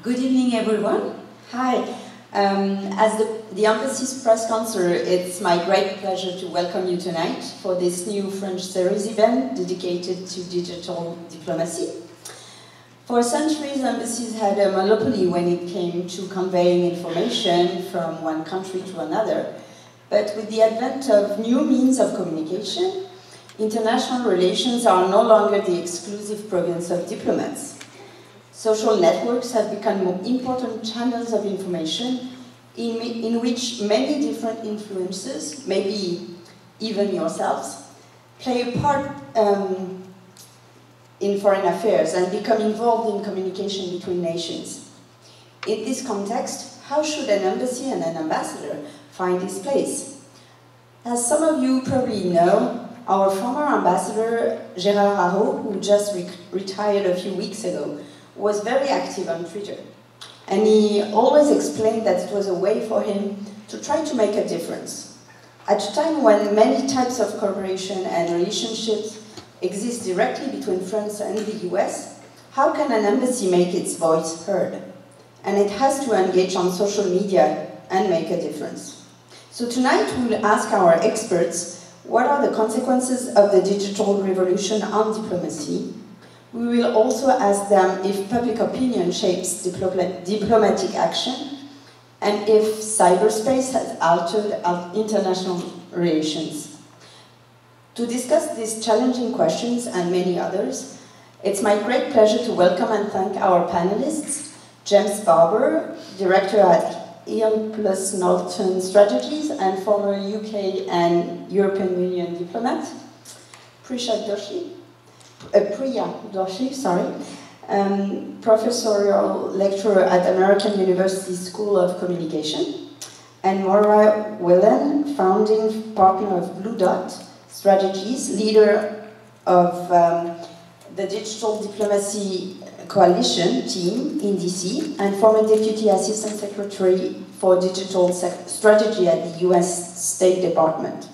Good evening, everyone. Hi. As the Embassy's press counsel, it's my great pleasure to welcome you tonight for this new French series event dedicated to digital diplomacy. For centuries, embassies had a monopoly when it came to conveying information from one country to another. But with the advent of new means of communication, international relations are no longer the exclusive province of diplomats. Social networks have become more important channels of information in which many different influences, maybe even yourselves, play a part in foreign affairs and become involved in communication between nations. In this context, how should an embassy and an ambassador find its place? As some of you probably know, our former ambassador, Gérard Haraud, who just retired a few weeks ago, was very active on Twitter. And he always explained that it was a way for him to try to make a difference. At a time when many types of cooperation and relationships exist directly between France and the US, how can an embassy make its voice heard? And it has to engage on social media and make a difference. So tonight we'll ask our experts what are the consequences of the digital revolution on diplomacy. We will also ask them if public opinion shapes diplomatic action and if cyberspace has altered our international relations. To discuss these challenging questions and many others, it's my great pleasure to welcome and thank our panelists, James Barber, Director at Ian Plus Norton Strategies and former UK and European Union diplomat, Priya Doshi, professorial lecturer at American University School of Communication, and Maura Whelan, founding partner of Blue Dot Strategies, leader of the Digital Diplomacy Coalition team in DC, and former Deputy Assistant Secretary for Digital Strategy at the US State Department.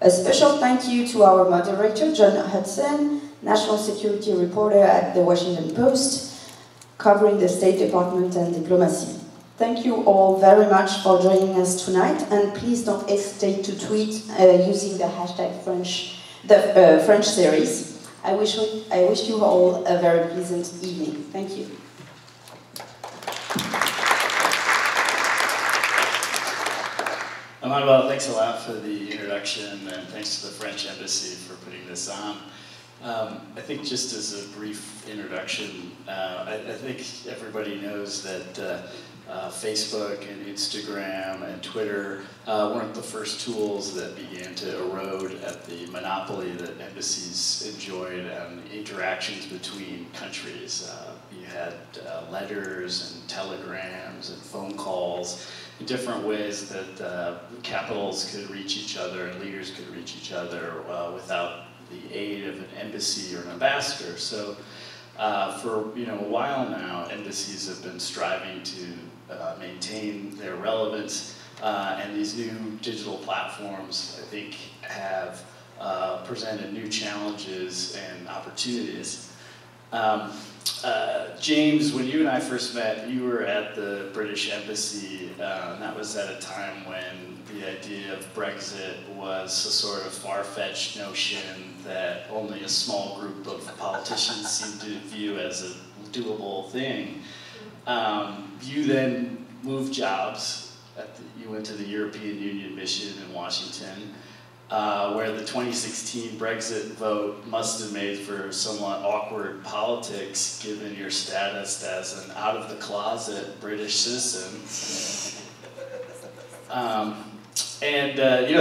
A special thank you to our moderator, John Hudson, National Security Reporter at the Washington Post, covering the State Department and diplomacy. Thank you all very much for joining us tonight, and please don't hesitate to tweet using the hashtag French series. I wish you all a very pleasant evening. Thank you. Emmanuel, thanks a lot for the introduction, and thanks to the French Embassy for putting this on. I think just as a brief introduction, I think everybody knows that Facebook and Instagram and Twitter weren't the first tools that began to erode at the monopoly that embassies enjoyed and interactions between countries. You had letters and telegrams and phone calls in different ways that capitals could reach each other and leaders could reach each other without the aid of an embassy or an ambassador. So for a while now, embassies have been striving to maintain their relevance, and these new digital platforms, I think, have presented new challenges and opportunities. James, when you and I first met, you were at the British Embassy, and that was at a time when the idea of Brexit was a sort of far-fetched notion that only a small group of politicians seemed to view as a doable thing. You then moved jobs. You went to the European Union mission in Washington, where the 2016 Brexit vote must have made for somewhat awkward politics given your status as an out-of-the-closet British citizen.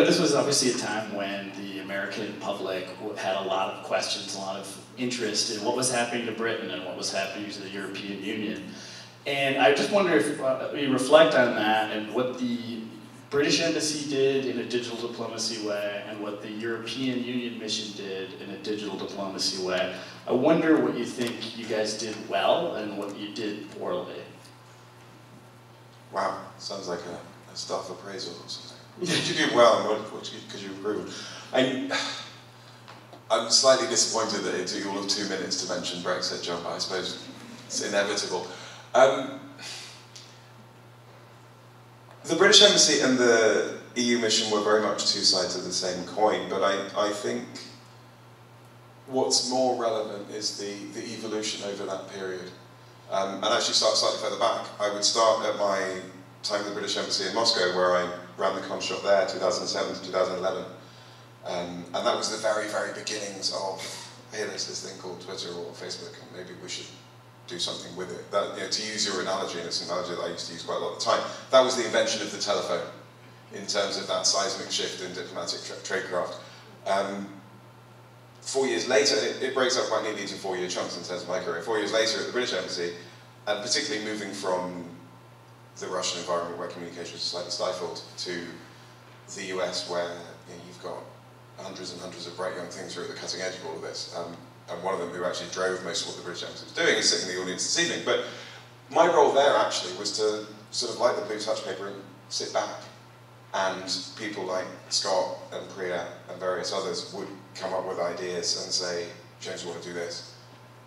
This was obviously a time when the American public had a lot of questions, a lot of interest in what was happening to Britain and what was happening to the European Union. And I just wonder if we reflect on that and what the British Embassy did in a digital diplomacy way and what the European Union mission did in a digital diplomacy way. I wonder what you think you guys did well and what you did poorly. Wow, sounds like a staff appraisal or something. What did you do well and what could you improve? I'm slightly disappointed that it took you all of 2 minutes to mention Brexit, John, but I suppose it's inevitable. The British Embassy and the EU mission were very much two sides of the same coin, but I think what's more relevant is the evolution over that period. And actually start slightly further back. I would start at my time at the British Embassy in Moscow, where I ran the con shop there, 2007 to 2011. And that was the very, very beginnings of, hey, there's this thing called Twitter or Facebook, and maybe we should do something with it. That, you know, to use your analogy, and it's an analogy that I used to use quite a lot of the time, that was the invention of the telephone in terms of that seismic shift in diplomatic tradecraft. 4 years later, it breaks up quite neatly into 4-year chunks in terms of my career. 4 years later at the British Embassy, and particularly moving from the Russian environment where communication was slightly stifled to the US, where you know, you've got hundreds and hundreds of bright young things who are at the cutting edge of all of this. And one of them who actually drove most of what the British Embassy was doing is sitting in the audience this evening. But my role there actually was to sort of light the blue touch paper and sit back. And people like Scott and Priya and various others would come up with ideas and say, James, we want to do this.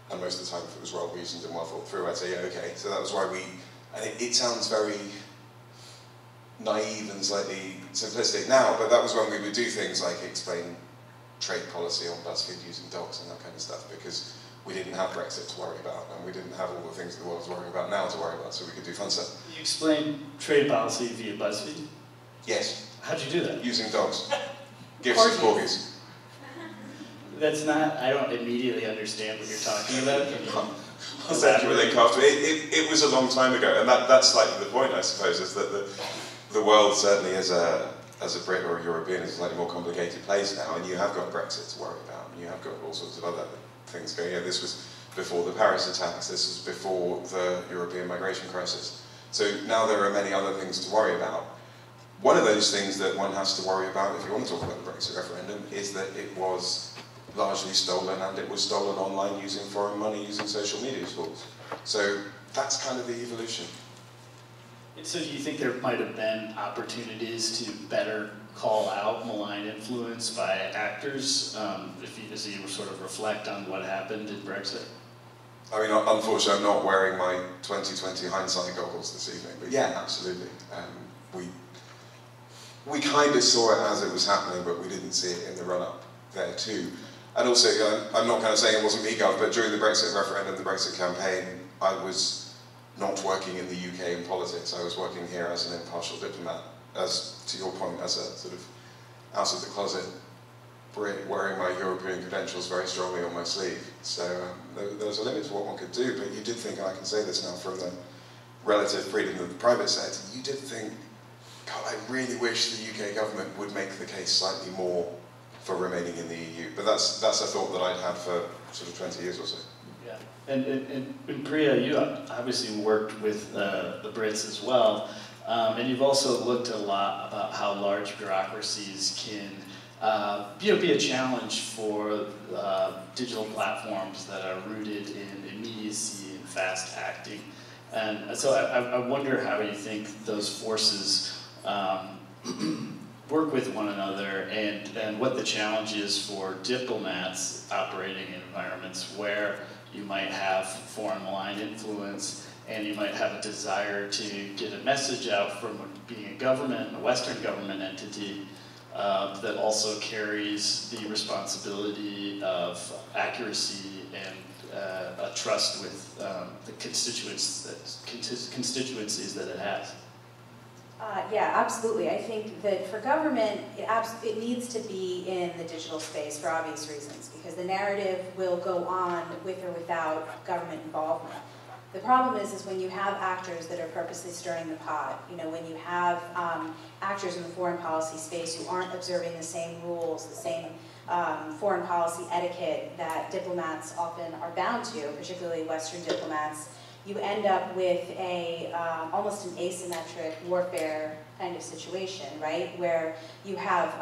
And most of the time, if it was well reasoned and well thought through, I'd say, yeah, okay. So that was why and it sounds very naive and slightly simplistic now, but that was when we would do things like explain trade policy on BuzzFeed using dogs and that kind of stuff, because we didn't have Brexit to worry about, and we didn't have all the things that the world's worrying about now to worry about, so we could do fun stuff. You explained trade policy via BuzzFeed? Yes. How'd you do that? Using dogs. Gifts of corgis. That's not, I don't immediately understand what you're talking about. I'll send you a link after. It was a long time ago, and that's slightly the point, I suppose, is that the world certainly as a Brit or a European is a slightly more complicated place now, and you have got Brexit to worry about, and you have got all sorts of other things going on. This was before the Paris attacks, this was before the European migration crisis. So now there are many other things to worry about. One of those things that one has to worry about, if you want to talk about the Brexit referendum, is that it was largely stolen, and it was stolen online using foreign money, using social media tools. So that's kind of the evolution. So do you think there might have been opportunities to better call out malign influence by actors, as you sort of reflect on what happened in Brexit? I mean, unfortunately, I'm not wearing my 2020 hindsight goggles this evening, but yeah, absolutely. We kind of saw it as it was happening, but we didn't see it in the run-up there too. And also, I'm not kind of saying it wasn't me, Gov, but during the Brexit referendum, the Brexit campaign, I was not working in the UK in politics. I was working here as an impartial diplomat, as to your point, as a sort of out of the closet Brit, wearing my European credentials very strongly on my sleeve. So there was a limit to what one could do, but you did think, and I can say this now from the relative freedom of the private sector, you did think, God, I really wish the UK government would make the case slightly more for remaining in the EU. But that's a thought that I'd had for sort of 20 years or so. Yeah, and Priya, you obviously worked with the Brits as well, and you've also looked a lot about how large bureaucracies can be a challenge for digital platforms that are rooted in immediacy and fast acting. And so I wonder how you think those forces work with one another, and what the challenge is for diplomats operating in environments where you might have foreign malign influence, and you might have a desire to get a message out from being a government, a Western government entity, that also carries the responsibility of accuracy and a trust with the constituencies that it has. Yeah, absolutely. I think that for government, it needs to be in the digital space for obvious reasons, because the narrative will go on with or without government involvement. The problem is when you have actors that are purposely stirring the pot, when you have actors in the foreign policy space who aren't observing the same rules, the same foreign policy etiquette that diplomats often are bound to, particularly Western diplomats, you end up with almost an asymmetric warfare kind of situation, right? Where you have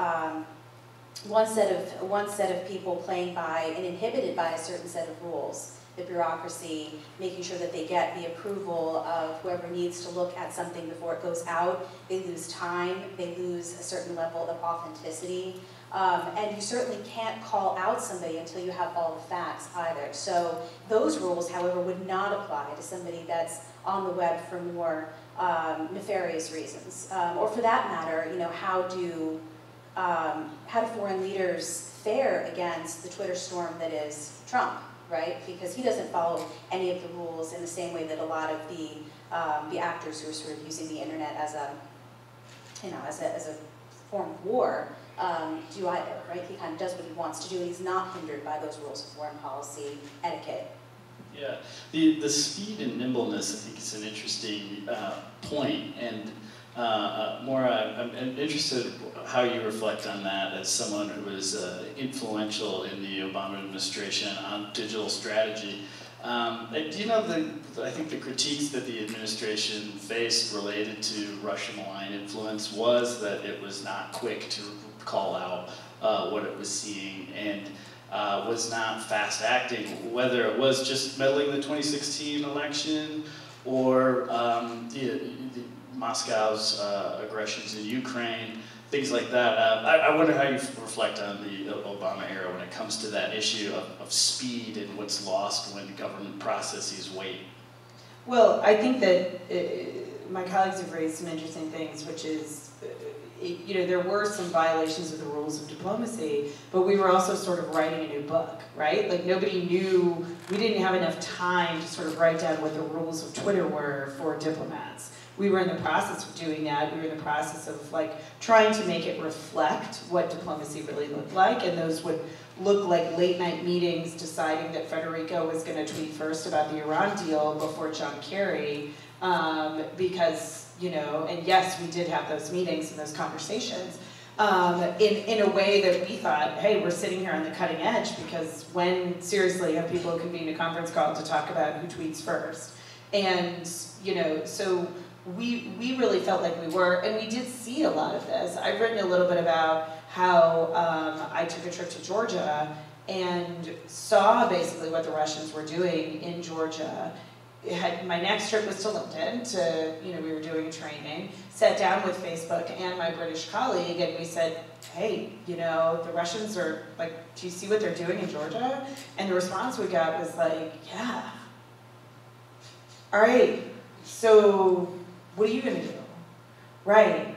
one set of people playing by and inhibited by a certain set of rules. The bureaucracy, making sure that they get the approval of whoever needs to look at something before it goes out. They lose time, they lose a certain level of authenticity. And you certainly can't call out somebody until you have all the facts either. So those rules, however, would not apply to somebody that's on the web for more nefarious reasons. Or for that matter, how do foreign leaders fare against the Twitter storm that is Trump, right? Because he doesn't follow any of the rules in the same way that a lot of the actors who are sort of using the internet as a form of war do either, right? He kind of does what he wants to do, and he's not hindered by those rules of foreign policy etiquette. Yeah, the speed and nimbleness, I think, is an interesting point, and Maura, I'm interested how you reflect on that as someone who was influential in the Obama administration on digital strategy. Do you know I think the critiques that the administration faced related to Russian malign influence was that it was not quick to call out what it was seeing, and was not fast acting, whether it was just meddling in the 2016 election or Moscow's aggressions in Ukraine, things like that. I wonder how you reflect on the Obama era when it comes to that issue of speed and what's lost when government processes wait. Well, I think that my colleagues have raised some interesting things, which is, there were some violations of the rules of diplomacy, but we were also sort of writing a new book, right? Like nobody knew, we didn't have enough time to sort of write down what the rules of Twitter were for diplomats. We were in the process of doing that. We were in the process of trying to make it reflect what diplomacy really looked like, and those would look like late night meetings deciding that Federico was going to tweet first about the Iran deal before John Kerry, because, and yes, we did have those meetings and those conversations in a way that we thought, hey, we're sitting here on the cutting edge, because when, seriously, have people convened a conference call to talk about who tweets first? And, so we really felt like we were, and we did see a lot of this. I've written a little bit about how I took a trip to Georgia and saw basically what the Russians were doing in Georgia. My next trip was to London we were doing a training, sat down with Facebook and my British colleague, and we said, hey, the Russians are do you see what they're doing in Georgia? And the response we got was yeah. All right, so what are you gonna do? Right.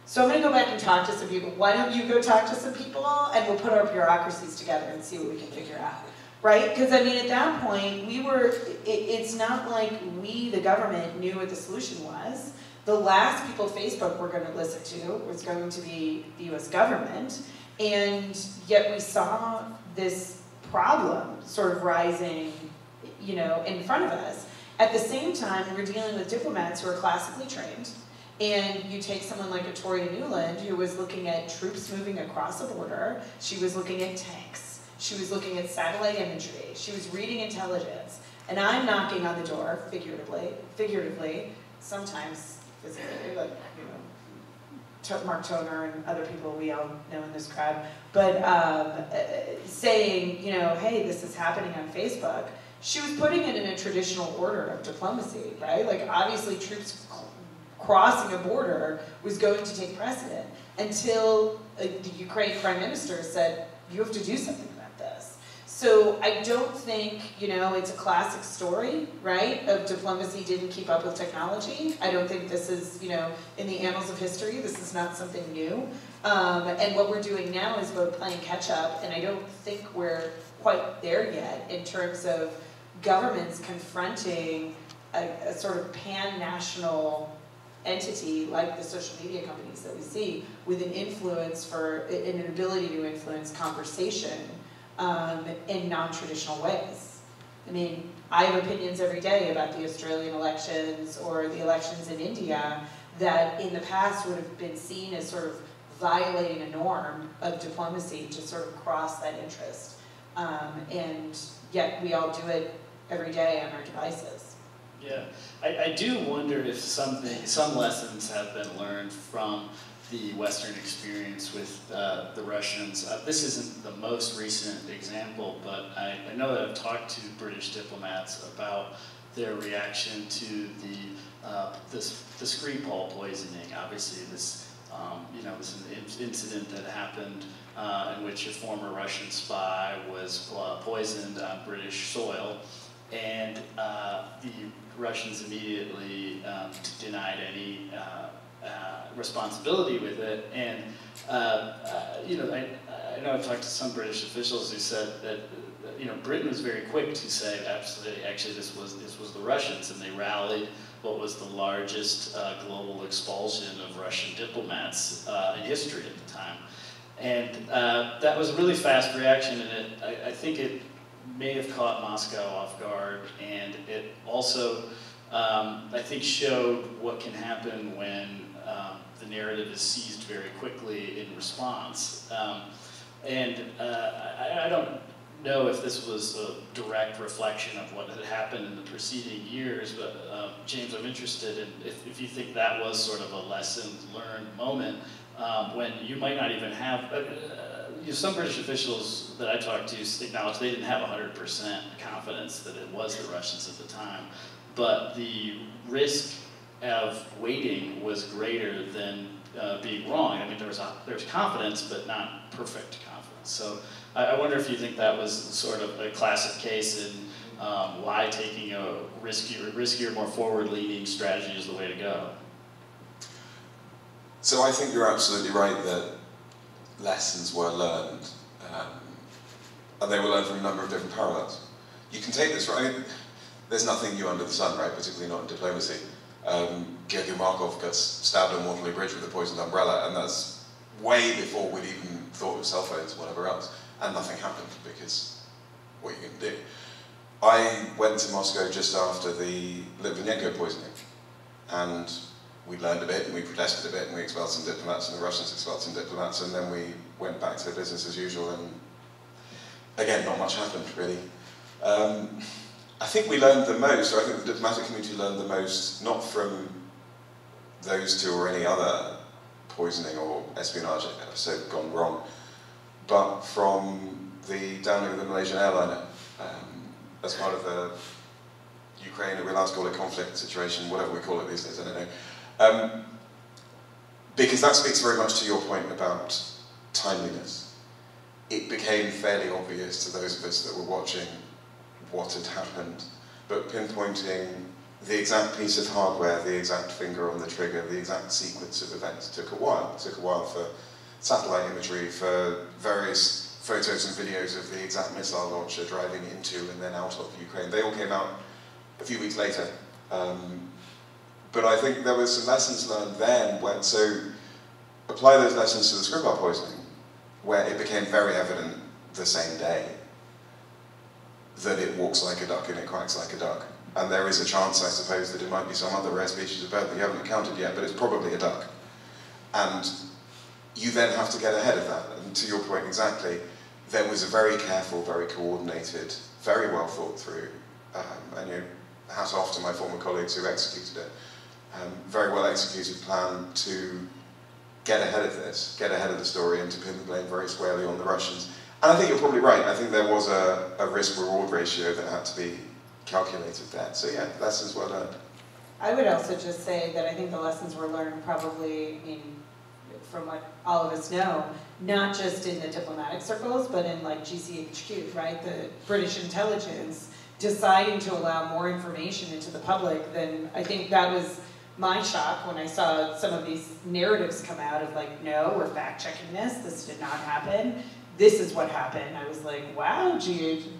So I'm gonna go back and talk to some people. Why don't you go talk to some people, and we'll put our bureaucracies together and see what we can figure out. Right? Because at that point, it's not like we, the government, knew what the solution was. The last people Facebook were going to listen to was going to be the US government, and yet we saw this problem sort of rising, in front of us. At the same time, we're dealing with diplomats who are classically trained, and you take someone like Victoria Nuland, who was looking at troops moving across a border. She was looking at tanks. She was looking at satellite imagery. She was reading intelligence. And I'm knocking on the door, figuratively, sometimes physically, Mark Toner and other people we all know in this crowd, but saying, hey, this is happening on Facebook. She was putting it in a traditional order of diplomacy, right? Obviously troops crossing a border was going to take precedent until the Ukraine Prime Minister said, you have to do something about this. So I don't think, it's a classic story, right, of diplomacy didn't keep up with technology. I don't think this is, in the annals of history, this is not something new. And what we're doing now is we're playing catch up, and I don't think we're quite there yet in terms of governments confronting a sort of pan-national entity like the social media companies that we see with an ability to influence conversation in non-traditional ways. I have opinions every day about the Australian elections or the elections in India that in the past would have been seen as sort of violating a norm of diplomacy to sort of cross that interest. And yet we all do it every day on our devices. Yeah, I do wonder if some lessons have been learned from the Western experience with the Russians. This isn't the most recent example, but I know that I've talked to British diplomats about their reaction to the Skripal poisoning. Obviously, this this incident that happened in which a former Russian spy was poisoned on British soil. And the Russians immediately denied any responsibility with it. And you know, I know I've talked to some British officials who said that you know, Britain was very quick to say, absolutely, actually this was the Russians, and they rallied what was the largest global expulsion of Russian diplomats in history at the time. And that was a really fast reaction, and I think it may have caught Moscow off guard, and it also, I think, showed what can happen when the narrative is seized very quickly in response. I don't know if this was a direct reflection of what had happened in the preceding years, but James, I'm interested in if you think that was sort of a lessons learned moment when you might not even have, you know, some British officials that I talked to acknowledged they didn't have 100% confidence that it was the Russians at the time, but the risk of waiting was greater than being wrong. I mean, there was confidence, but not perfect confidence. So I wonder if you think that was sort of a classic case in why taking a riskier, more forward-leaning strategy is the way to go. So I think you're absolutely right that lessons were learned, and they were learned from a number of different parallels. You can take this, right? There's nothing new under the sun, right? Particularly not in diplomacy. Georgy Markov gets stabbed on Waterloo Bridge with a poisoned umbrella, and that's way before we'd even thought of cell phones, whatever else, and nothing happened because what are you going to do? I went to Moscow just after the Litvinenko poisoning, and we learned a bit, and we protested a bit, and we expelled some diplomats, and the Russians expelled some diplomats, and then we went back to business as usual, and again, not much happened, really. I think we learned the most, or I think the diplomatic community learned the most, not from those two or any other poisoning or espionage episode gone wrong, but from the downing of the Malaysian airliner as part of the Ukraine, we're allowed to call it conflict situation, whatever we call it these days, I don't know. Because that speaks very much to your point about timeliness. It became fairly obvious to those of us that were watching what had happened, but pinpointing the exact piece of hardware, the exact finger on the trigger, the exact sequence of events took a while. It took a while for satellite imagery, for various photos and videos of the exact missile launcher driving into and then out of Ukraine. They all came out a few weeks later. But I think there were some lessons learned then, so apply those lessons to the Skripal poisoning, where it became very evident the same day that it walks like a duck and it quacks like a duck. And there is a chance, I suppose, that it might be some other rare species of bird that you haven't encountered yet, but it's probably a duck. And you then have to get ahead of that. And to your point exactly, there was a very careful, very coordinated, very well thought through, and you know, hat off to my former colleagues who executed it, very well executed plan to get ahead of this, get ahead of the story, and to pin the blame very squarely on the Russians. And I think you're probably right. I think there was a risk-reward ratio that had to be calculated there. So yeah, lessons were learned. I would also just say that I think the lessons were learned probably, I mean, from what all of us know, not just in the diplomatic circles, but in like GCHQ, right? The British intelligence deciding to allow more information into the public than, I think that was my shock when I saw some of these narratives come out of like, no, we're fact-checking this did not happen, this is what happened. I was like, wow, GCHQ,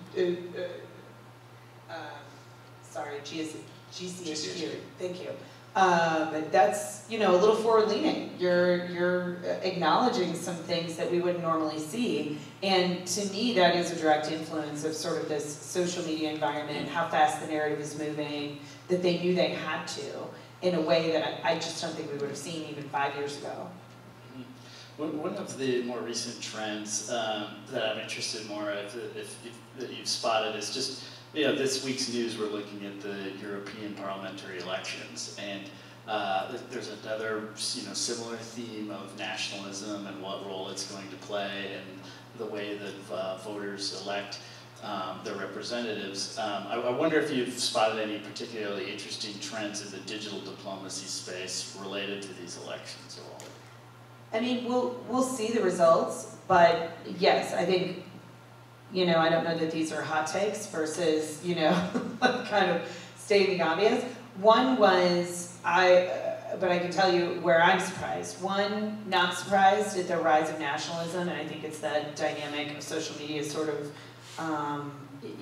thank you. But that's, you know, a little forward-leaning. You're acknowledging some things that we wouldn't normally see. And to me, that is a direct influence of sort of this social media environment, how fast the narrative is moving, that they knew they had to, in a way that I just don't think we would have seen even 5 years ago. One of the more recent trends that I'm interested more if that you've spotted is just, you know, this week's news, we're looking at the European parliamentary elections, and there's another, you know, similar theme of nationalism and what role it's going to play and the way that voters elect their representatives. I wonder if you've spotted any particularly interesting trends in the digital diplomacy space related to these elections at all. I mean, we'll see the results, but yes, I think, you know, I don't know that these are hot takes versus, you know, kind of stating the obvious. One was, but I can tell you where I'm surprised. One, not surprised at the rise of nationalism, and I think it's that dynamic of social media sort of,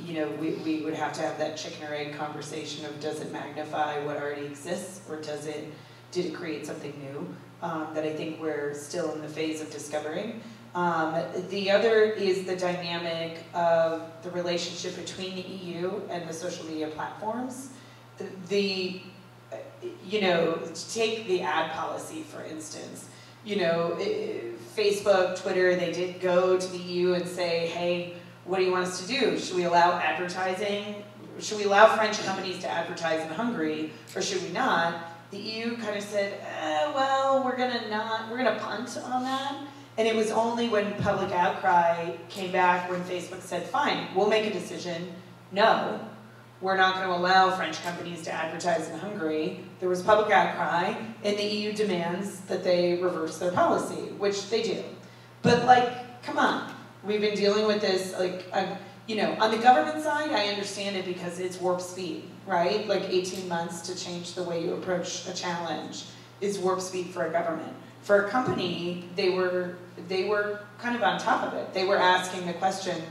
you know, we would have to have that chicken or egg conversation of does it magnify what already exists, or did it create something new, that I think we're still in the phase of discovering. The other is the dynamic of the relationship between the EU and the social media platforms. You know, take the ad policy, for instance. You know, Facebook, Twitter, they did go to the EU and say, hey, what do you want us to do? Should we allow advertising? Should we allow French companies to advertise in Hungary, or should we not? The EU kind of said, well, we're gonna punt on that. And it was only when public outcry came back when Facebook said, fine, we'll make a decision. No, we're not going to allow French companies to advertise in Hungary. There was public outcry, and the EU demands that they reverse their policy, which they do. But like, come on, we've been dealing with this, like, you know, on the government side, I understand it because it's warp speed, right? Like 18 months to change the way you approach a challenge is warp speed for a government. For a company, they were kind of on top of it. They were asking the question,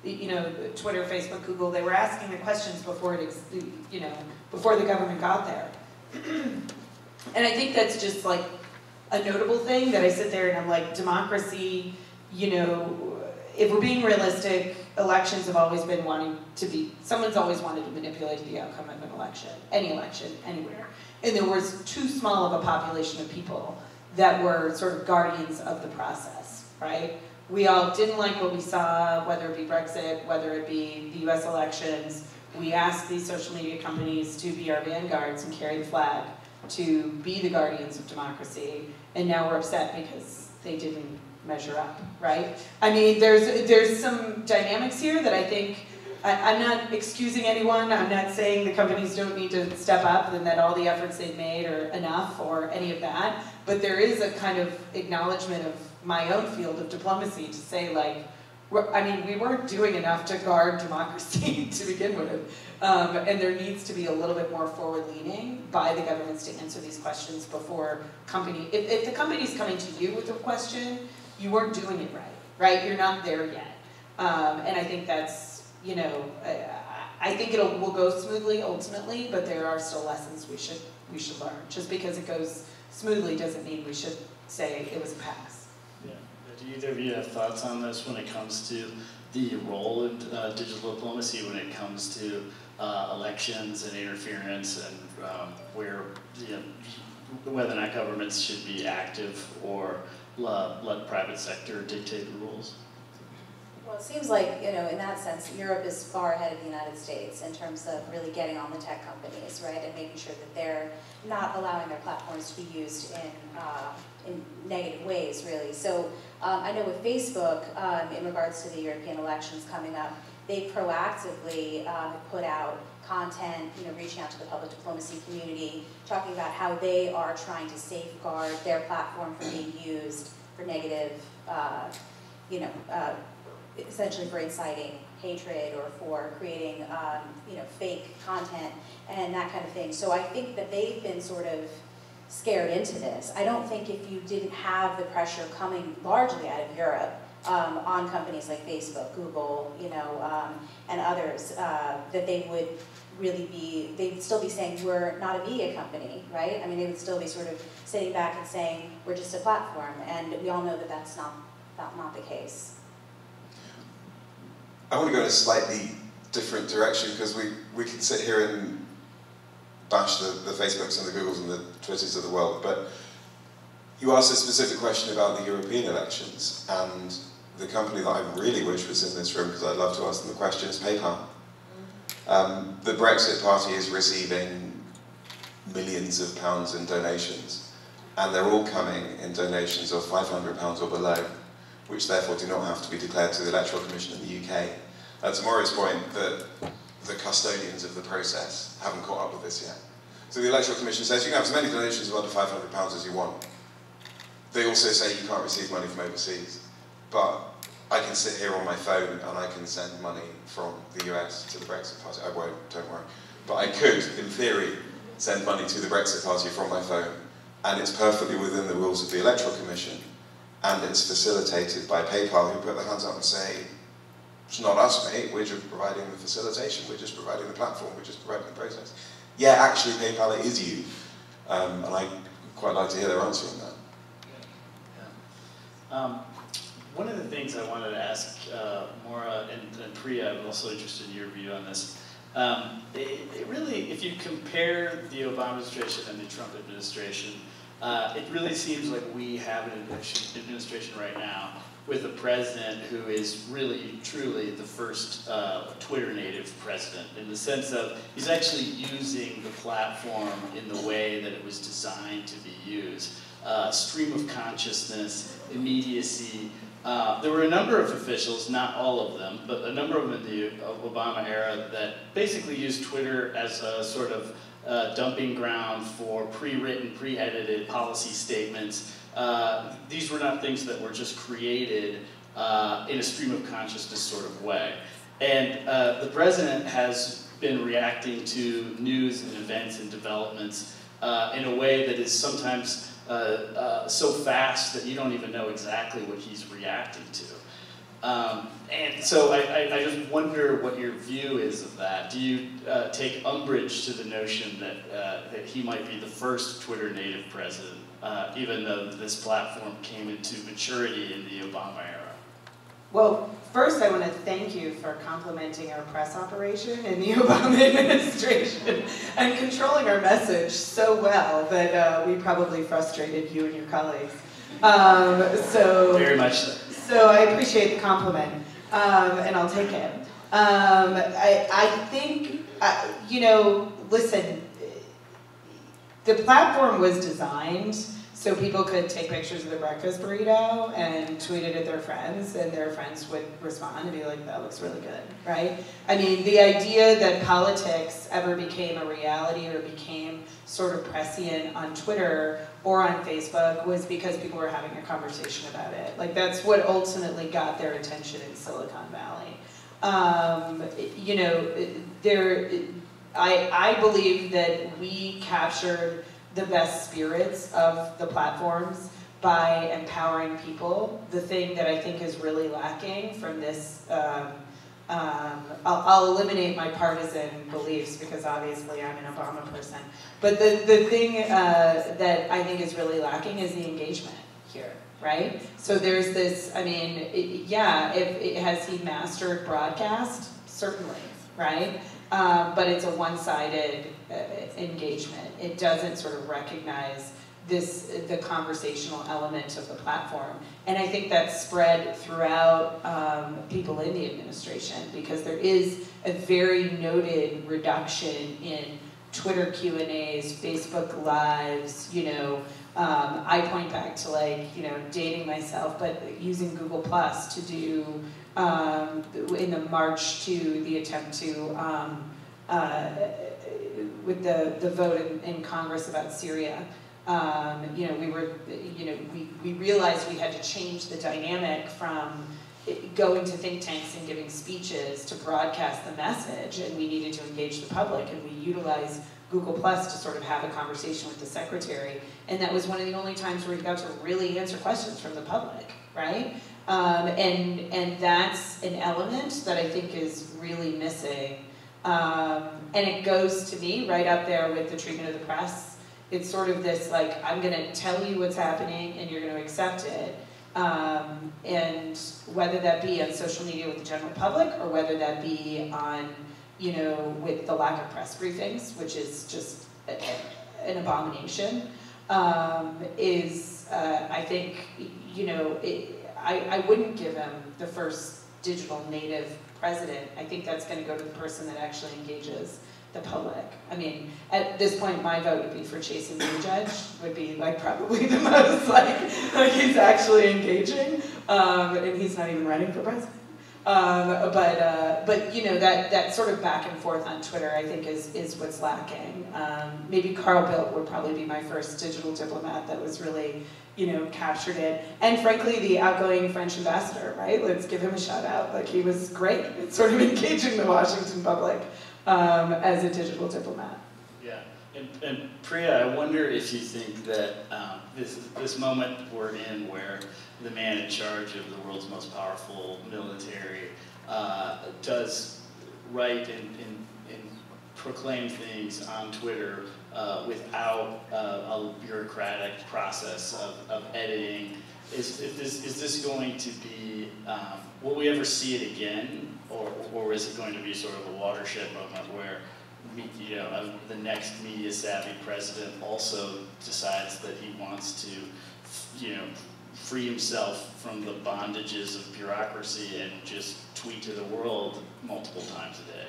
you know, Twitter, Facebook, Google, they were asking the questions before before the government got there. And I think that's just like a notable thing that I sit there and I'm like, democracy, you know, if we're being realistic, elections have always been someone's always wanted to manipulate the outcome of an election, any election, anywhere. And there was too small of a population of people that were sort of guardians of the process, right? We all didn't like what we saw, whether it be Brexit, whether it be the US elections. We asked these social media companies to be our vanguards and carry the flag, to be the guardians of democracy, and now we're upset because they didn't measure up, right? I mean, there's some dynamics here that I think, I'm not excusing anyone, I'm not saying the companies don't need to step up and that all the efforts they've made are enough or any of that, but there is a kind of acknowledgement of my own field of diplomacy to say like, I mean, we weren't doing enough to guard democracy to begin with, and there needs to be a little bit more forward-leaning by the governments to answer these questions before if the company's coming to you with a question, you weren't doing it right? You're not there yet, and I think that's, you know, I think will go smoothly ultimately, but there are still lessons we should learn. Just because it goes smoothly doesn't mean we should say it was a pass. Yeah. Do either of you have thoughts on this when it comes to the role in digital diplomacy, when it comes to elections and interference, and where, you know, whether or not governments should be active or let private sector dictate the rules? Well, it seems like, you know, in that sense, Europe is far ahead of the United States in terms of really getting on the tech companies, right, and making sure that they're not allowing their platforms to be used in negative ways, really. So I know with Facebook, in regards to the European elections coming up, they proactively put out content, you know, reaching out to the public diplomacy community, talking about how they are trying to safeguard their platform from being used for negative, you know, essentially for inciting hatred or for creating, you know, fake content and that kind of thing. So I think that they've been sort of scared into this. I don't think if you didn't have the pressure coming largely out of Europe on companies like Facebook, Google, you know, and others, that they would really be, they'd still be saying, we're not a media company, right? I mean, they would still be sort of sitting back and saying, we're just a platform, and we all know that that's not the case. I want to go in a slightly different direction, because we can sit here and bash the Facebooks and the Googles and the Twitters of the world, but you asked a specific question about the European elections, and the company that I really wish was in this room, because I'd love to ask them the question, is PayPal. The Brexit Party is receiving millions of pounds in donations, and they're all coming in donations of £500 or below, which therefore do not have to be declared to the Electoral Commission in the UK. To Maureen's point, that the custodians of the process haven't caught up with this yet. So the Electoral Commission says you can have as many donations of under £500 as you want. They also say you can't receive money from overseas. But I can sit here on my phone and I can send money from the US to the Brexit Party. I won't, don't worry. but I could, in theory, send money to the Brexit Party from my phone, and it's perfectly within the rules of the Electoral Commission, and it's facilitated by PayPal, who put their hands up and say, it's not us, mate, we're just providing the facilitation, we're just providing the platform, we're just providing the process. Yeah, actually, PayPal, it is you. And I'd quite like to hear their answer on that. Yeah. One of the things I wanted to ask Maura and Priya, I'm also interested in your view on this. It really, if you compare the Obama administration and the Trump administration, it really seems like we have an administration right now with a president who is really, truly the first Twitter native president, in the sense of he's actually using the platform in the way that it was designed to be used. Stream of consciousness, immediacy. There were a number of officials, not all of them, but a number of them in the Obama era that basically used Twitter as a sort of dumping ground for pre-written, pre-edited policy statements. These were not things that were just created in a stream of consciousness sort of way. And the president has been reacting to news and events and developments in a way that is sometimes so fast that you don't even know exactly what he's reacting to. And so I just wonder what your view is of that. Do you take umbrage to the notion that he might be the first Twitter native president, even though this platform came into maturity in the Obama era? Well, first I want to thank you for complimenting our press operation in the Obama administration and controlling our message so well that we probably frustrated you and your colleagues. Very much so. So I appreciate the compliment, and I'll take it. I think, you know, listen, the platform was designed so people could take pictures of the breakfast burrito and tweet it at their friends, and their friends would respond and be like, that looks really good, right? I mean, the idea that politics ever became a reality or became sort of prescient on Twitter or on Facebook was because people were having a conversation about it. Like, that's what ultimately got their attention in Silicon Valley. You know, I believe that we captured the best spirits of the platforms by empowering people. The thing that I think is really lacking from this, I'll eliminate my partisan beliefs because obviously I'm an Obama person, but the thing that I think is really lacking is the engagement here, right? So there's this, I mean, has he mastered broadcast? Certainly, right? But it's a one-sided engagement. It doesn't sort of recognize the conversational element of the platform. And I think that's spread throughout people in the administration, because there is a very noted reduction in Twitter Q&As, Facebook Lives, you know. I point back to, like, you know, dating myself, but using Google Plus to do, in the march to the attempt to, with the vote in Congress about Syria, you know, we realized we had to change the dynamic from going to think tanks and giving speeches to broadcast the message, and we needed to engage the public, and we utilized Google Plus to sort of have a conversation with the secretary, and that was one of the only times where we got to really answer questions from the public, right? And that's an element that I think is really missing. And it goes, to me, right up there with the treatment of the press. It's sort of this, like, I'm going to tell you what's happening and you're going to accept it. And whether that be on social media with the general public or whether that be on, you know, with the lack of press briefings, which is just an abomination, I think, you know, I wouldn't give him the first digital native president. I think that's going to go to the person that actually engages the public. I mean, at this point, my vote would be for Chase Buttigieg, would be like probably the most like he's actually engaging, and he's not even running for president. But you know, that sort of back and forth on Twitter, I think, is what's lacking. Maybe Carl Bildt would probably be my first digital diplomat that was really, you know, captured it. And frankly, the outgoing French ambassador, right? Let's give him a shout out. Like, he was great at sort of engaging the Washington public. as a digital diplomat. Yeah, and Priya, I wonder if you think that this moment we're in where the man in charge of the world's most powerful military does write and proclaim things on Twitter without a bureaucratic process of editing. Is this going to be, will we ever see it again, or is it going to be sort of a watershed moment where the next media-savvy president also decides that he wants to, free himself from the bondages of bureaucracy and just tweet to the world multiple times a day?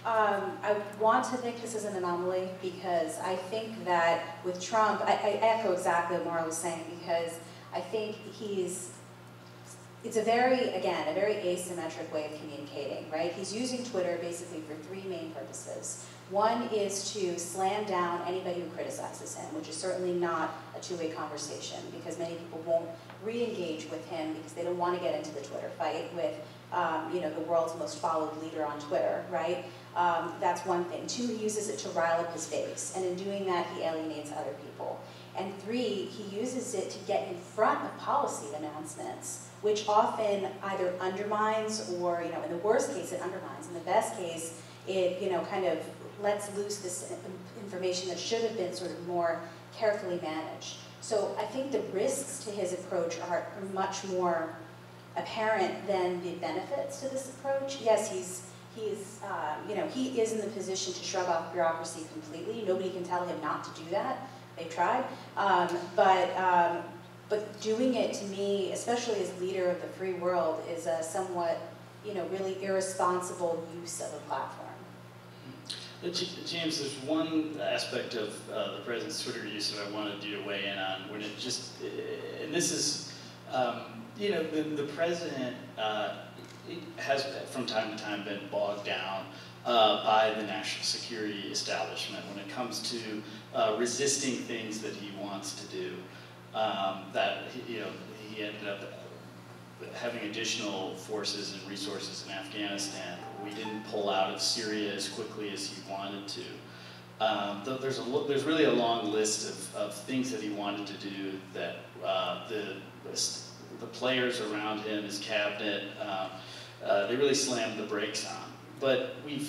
I want to think this is an anomaly, because I think that with Trump, I echo exactly what Maura was saying, because I think it's a very asymmetric way of communicating, right? He's using Twitter basically for three main purposes. One is to slam down anybody who criticizes him, which is certainly not a two-way conversation, because many people won't re-engage with him because they don't want to get into the Twitter fight with the world's most followed leader on Twitter, right? That's one thing. Two, he uses it to rile up his base, and in doing that, he alienates other people. And three, he uses it to get in front of policy announcements, which often either undermines or, in the worst case, it undermines. In the best case, it, kind of lets loose this information that should have been sort of more carefully managed. So I think the risks to his approach are much more apparent than the benefits to this approach. Yes, he is in the position to shrug off bureaucracy completely. Nobody can tell him not to do that. They've tried, but doing it, to me, especially as leader of the free world, is a somewhat, really irresponsible use of a platform. James, there's one aspect of the president's Twitter use that I wanted you to weigh in on, when it just, and this is, the president has from time to time been bogged down by the national security establishment when it comes to resisting things that he wants to do. That he ended up having additional forces and resources in Afghanistan. We didn't pull out of Syria as quickly as he wanted to. There's really a long list of things that he wanted to do that the players around him, his cabinet, they really slammed the brakes on. But we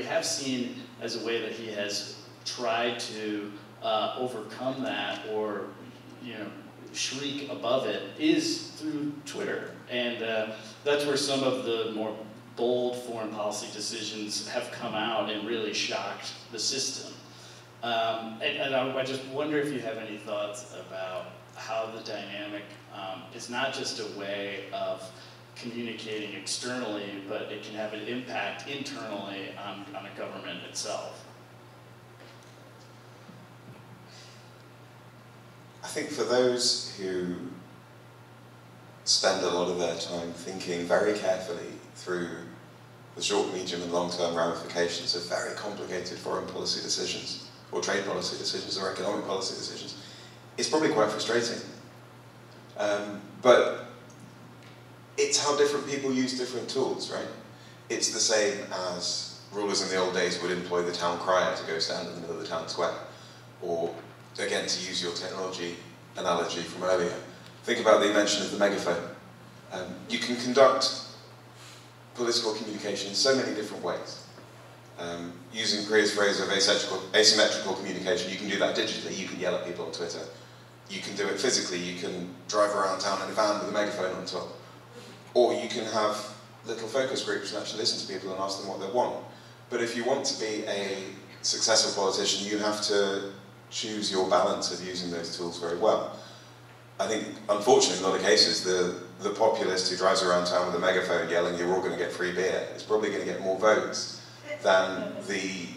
have seen, as a way that he has tried to overcome that, or shriek above it, is through Twitter. And that's where some of the more bold foreign policy decisions have come out and really shocked the system. And I just wonder if you have any thoughts about how the dynamic is not just a way of communicating externally, but it can have an impact internally on a government itself. I think for those who spend a lot of their time thinking very carefully through the short, medium and long-term ramifications of very complicated foreign policy decisions, or trade policy decisions, or economic policy decisions, it's probably quite frustrating. But it's how different people use different tools, right? It's the same as rulers in the old days would employ the town crier to go stand in the middle of the town square, or again, to use your technology analogy from earlier, think about the invention of the megaphone. You can conduct political communication in so many different ways. Using Priya's phrase of asymmetrical communication, you can do that digitally. You can yell at people on Twitter. You can do it physically. You can drive around town in a van with a megaphone on top. Or you can have little focus groups and actually listen to people and ask them what they want. But if you want to be a successful politician, you have to choose your balance of using those tools very well. I think, unfortunately, in a lot of cases, the populist who drives around town with a megaphone yelling, "You're all going to get free beer," is probably going to get more votes than the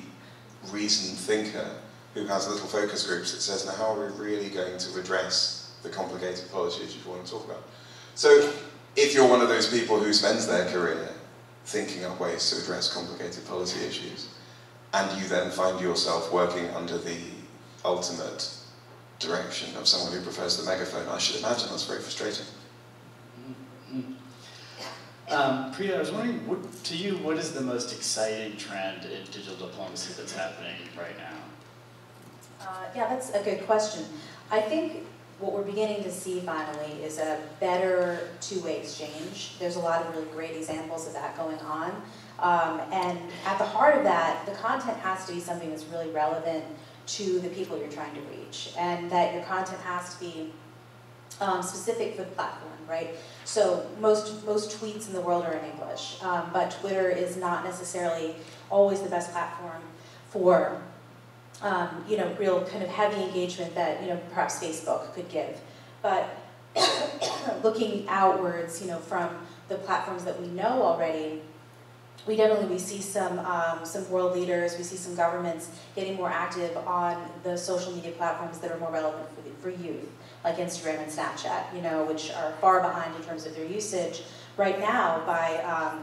reasoned thinker who has little focus groups that says, now how are we really going to address the complicated policy issues we want to talk about? So, if you're one of those people who spends their career thinking up ways to address complicated policy issues, and you then find yourself working under the ultimate direction of someone who prefers the megaphone, I should imagine that's very frustrating. Priya, I was wondering, to you, what is the most exciting trend in digital diplomacy that's happening right now? Yeah, that's a good question. I think what we're beginning to see finally is a better two-way exchange. There's a lot of really great examples of that going on. And at the heart of that, the content has to be something that's really relevant to the people you're trying to reach, and that your content has to be specific for the platform, right? So most tweets in the world are in English, but Twitter is not necessarily always the best platform for you know, real kind of heavy engagement that, you know, perhaps Facebook could give. But looking outwards, you know, from the platforms that we know already, we see some world leaders, we see some governments getting more active on the social media platforms that are more relevant for youth, like Instagram and Snapchat, you know, which are far behind in terms of their usage right now by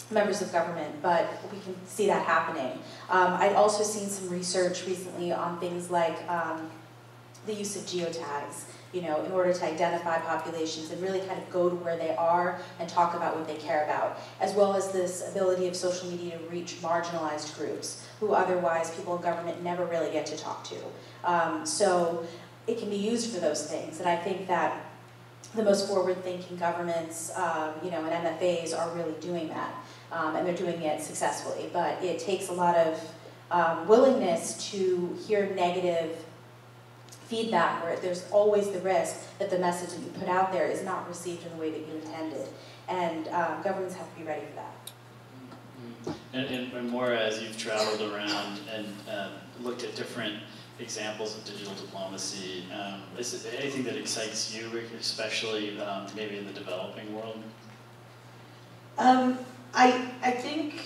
members of government, but we can see that happening. I've also seen some research recently on things like the use of geotags, you know, in order to identify populations and really kind of go to where they are and talk about what they care about, as well as this ability of social media to reach marginalized groups who otherwise people in government never really get to talk to. So it can be used for those things, and I think that the most forward-thinking governments, you know, and MFAs are really doing that. And they're doing it successfully, but it takes a lot of willingness to hear negative feedback, where there's always the risk that the message that you put out there is not received in the way that you intended, and governments have to be ready for that. And Maura, as you've traveled around and looked at different examples of digital diplomacy, is there anything that excites you, especially maybe in the developing world? I think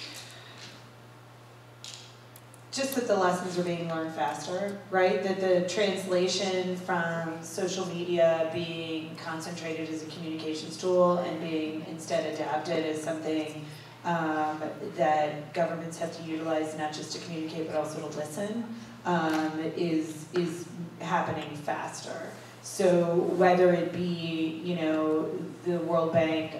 just that the lessons are being learned faster, right? That the translation from social media being concentrated as a communications tool and being instead adapted as something that governments have to utilize not just to communicate but also to listen is happening faster. So whether it be, you know, the World Bank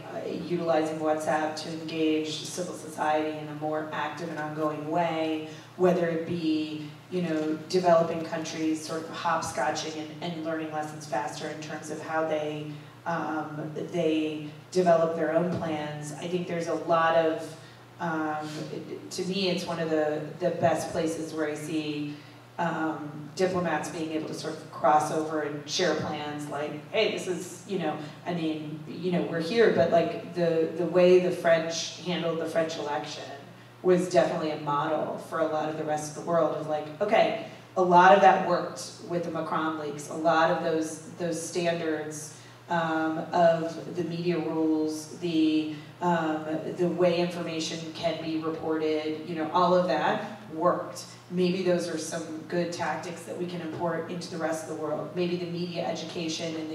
utilizing WhatsApp to engage civil society in a more active and ongoing way, whether it be, you know, developing countries sort of hopscotching and learning lessons faster in terms of how they develop their own plans. I think there's a lot of, to me, it's one of the best places where I see diplomats being able to sort of cross over and share plans like, hey, this is, you know, I mean, you know, we're here, but like the way the French handled the French election was definitely a model for a lot of the rest of the world of like, okay, a lot of that worked with the Macron leaks, a lot of those standards of the media rules, the way information can be reported, you know, all of that worked. Maybe those are some good tactics that we can import into the rest of the world. Maybe the media education and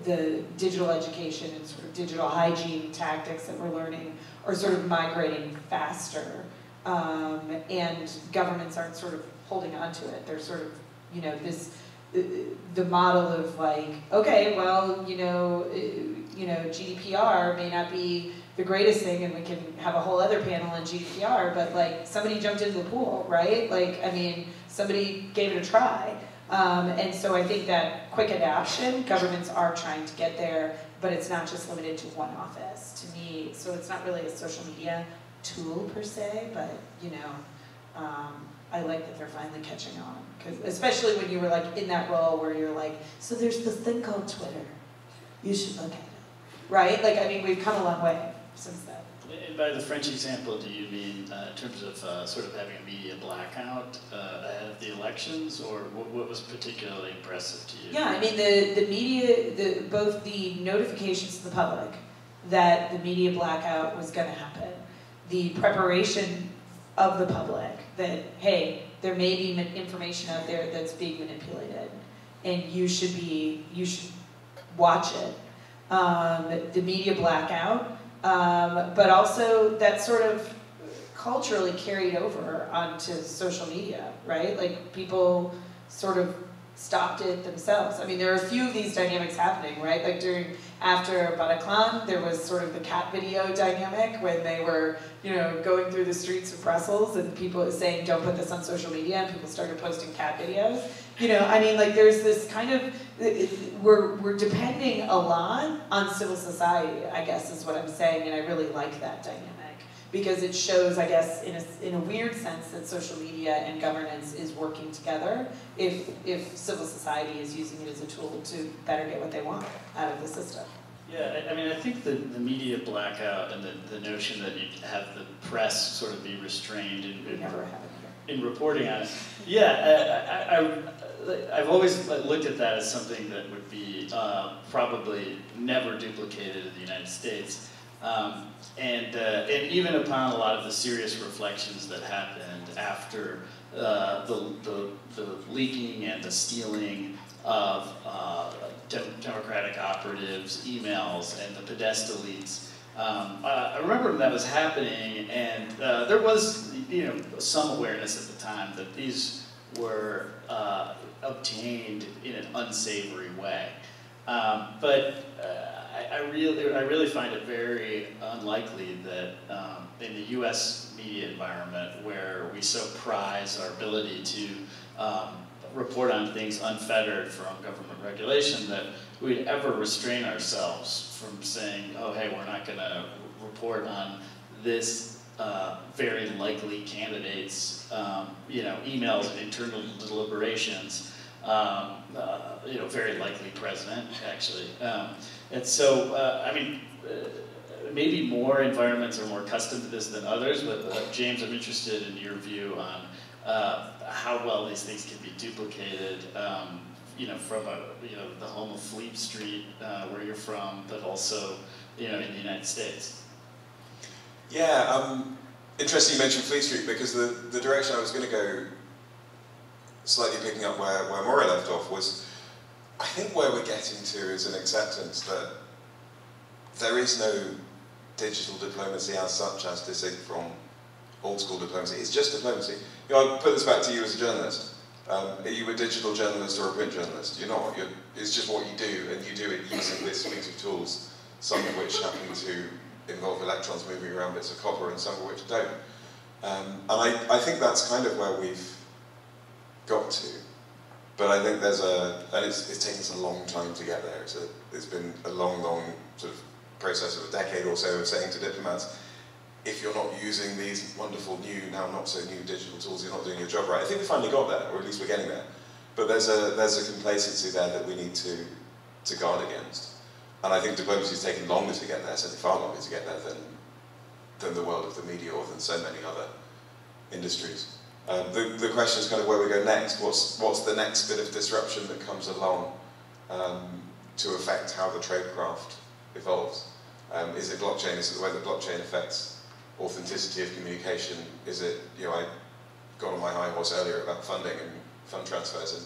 the digital education and sort of digital hygiene tactics that we're learning are sort of migrating faster. And governments aren't sort of holding on to it. They're sort of, you know, the model of like, okay, well, you know, GDPR may not be the greatest thing, and we can have a whole other panel on GDPR, but like somebody jumped into the pool, right? Like, I mean, somebody gave it a try. And so I think that quick adoption, governments are trying to get there, but it's not just limited to one office, to me. So it's not really a social media tool per se, but you know, I like that they're finally catching on. 'Cause especially when you were like in that role where you're like, so there's this thing called Twitter. You should look at it, right? Like, I mean, we've come a long way since then. And by the French example, do you mean in terms of sort of having a media blackout ahead of the elections, or what was particularly impressive to you? Yeah, I mean, the media, both the notifications to the public that the media blackout was going to happen, the preparation of the public that, hey, there may be information out there that's being manipulated, and you should watch it. The media blackout, but also that sort of culturally carried over onto social media, right? Like people sort of stopped it themselves. I mean, there are a few of these dynamics happening, right? Like after Bataclan, there was sort of the cat video dynamic when they were, going through the streets of Brussels and people were saying, don't put this on social media, and people started posting cat videos. I mean, like there's this kind of, we're depending a lot on civil society, I guess is what I'm saying, and I really like that dynamic. Because it shows, I guess, in a weird sense, that social media and governance is working together if civil society is using it as a tool to better get what they want out of the system. Yeah, I mean, I think the media blackout and the notion that you have the press sort of be restrained in reporting on it. Yeah, I've always looked at that as something that would be probably never duplicated in the United States. And even upon a lot of the serious reflections that happened after the leaking and the stealing of Democratic operatives' emails and the Podesta leaks, I remember when that was happening, and there was some awareness at the time that these were obtained in an unsavory way. But I really find it very unlikely that in the U.S. media environment, where we so prize our ability to report on things unfettered from government regulation, that we'd ever restrain ourselves from saying, oh, hey, we're not going to report on this very likely candidate's emails and internal deliberations, very likely president, actually. And so, I mean, maybe more environments are more accustomed to this than others, but James, I'm interested in your view on how well these things can be duplicated, from the home of Fleet Street, where you're from, but also, in the United States. Yeah, interesting you mentioned Fleet Street, because the direction I was going to go, slightly picking up where Maura left off, was I think where we're getting to is an acceptance that there is no digital diplomacy as such as distinct from old school diplomacy. It's just diplomacy. I'll put this back to you as a journalist. Are you a digital journalist or a print journalist? You're not. It's just what you do, and you do it using this suite of tools, some of which happen to involve electrons moving around bits of copper and some of which don't. And I think that's kind of where we've got to. But I think and it's taken us a long time to get there. It's been a long sort of process of a decade or so of saying to diplomats, if you're not using these wonderful new, now not so new digital tools, you're not doing your job right. I think we finally got there, or at least we're getting there. But there's a complacency there that we need to guard against. And I think diplomacy has taken longer to get there, certainly far longer to get there than the world of the media or than so many other industries. The question is kind of where we go next. What's the next bit of disruption that comes along to affect how the tradecraft evolves? Is it blockchain? Is it the way that blockchain affects authenticity of communication? Is it, I got on my high horse earlier about funding and fund transfers, and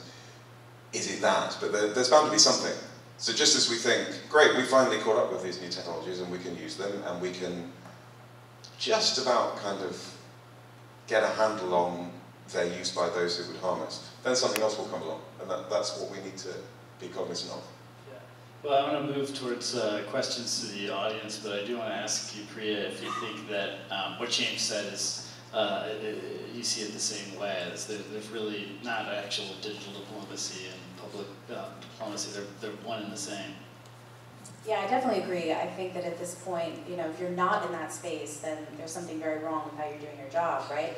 is it that? But there's bound to be something. So just as we think, great, we finally caught up with these new technologies and we can use them and we can just about kind of get a handle on their use by those who would harm us, then something else will come along, and that's what we need to be cognizant of. Well, I want to move towards questions to the audience, but I do want to ask you, Priya, if you think that what James said is, you see it the same way, as there's really not actual digital diplomacy and public diplomacy, they're one and the same. Yeah, I definitely agree. I think that at this point, if you're not in that space, then there's something very wrong with how you're doing your job, right?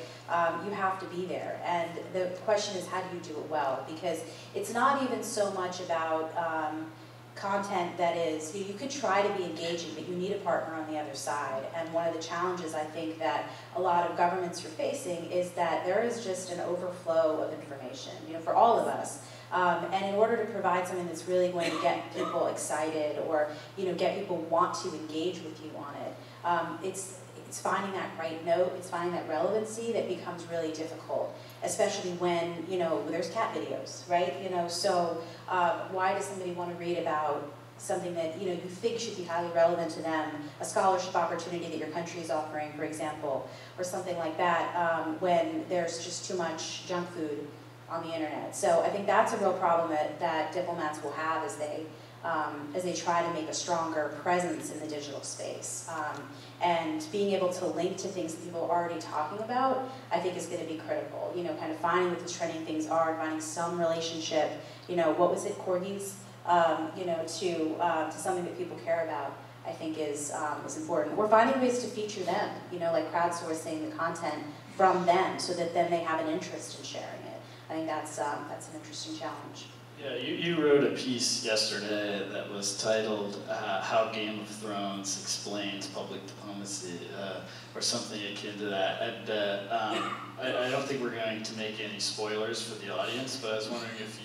You have to be there. And the question is, how do you do it well? Because it's not even so much about content that is, you could try to be engaging, but you need a partner on the other side. And one of the challenges I think that a lot of governments are facing is that there is just an overflow of information, for all of us. And in order to provide something that's really going to get people excited or get people want to engage with you on it, it's finding that right note, it's finding that relevancy that becomes really difficult, especially when there's cat videos, right? So why does somebody want to read about something that you think should be highly relevant to them, a scholarship opportunity that your country is offering, for example, or something like that, when there's just too much junk food on the internet. So I think that's a real problem that diplomats will have as they try to make a stronger presence in the digital space. And being able to link to things that people are already talking about, I think is going to be critical. You know, kind of finding what the trending things are, finding some relationship, you know, what was it, corgis, you know, to something that people care about, I think is important. We're finding ways to feature them, you know, like crowdsourcing the content from them so that then they have an interest in sharing it. I think that's an interesting challenge. Yeah, you wrote a piece yesterday that was titled How Game of Thrones Explains Public Diplomacy, or something akin to that. And I don't think we're going to make any spoilers for the audience, but I was wondering if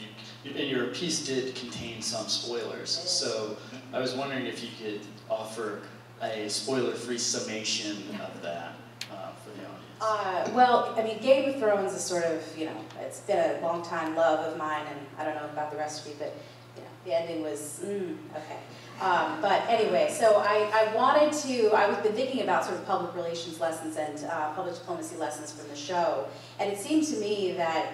and your piece did contain some spoilers, so I was wondering if you could offer a spoiler-free summation of that for the audience. Well, I mean, Game of Thrones is sort of, you know, it's been a long time love of mine, and I don't know about the rest of you, but, you know, the ending was, okay. But anyway, so I've been thinking about sort of public relations lessons and public diplomacy lessons from the show, and it seemed to me that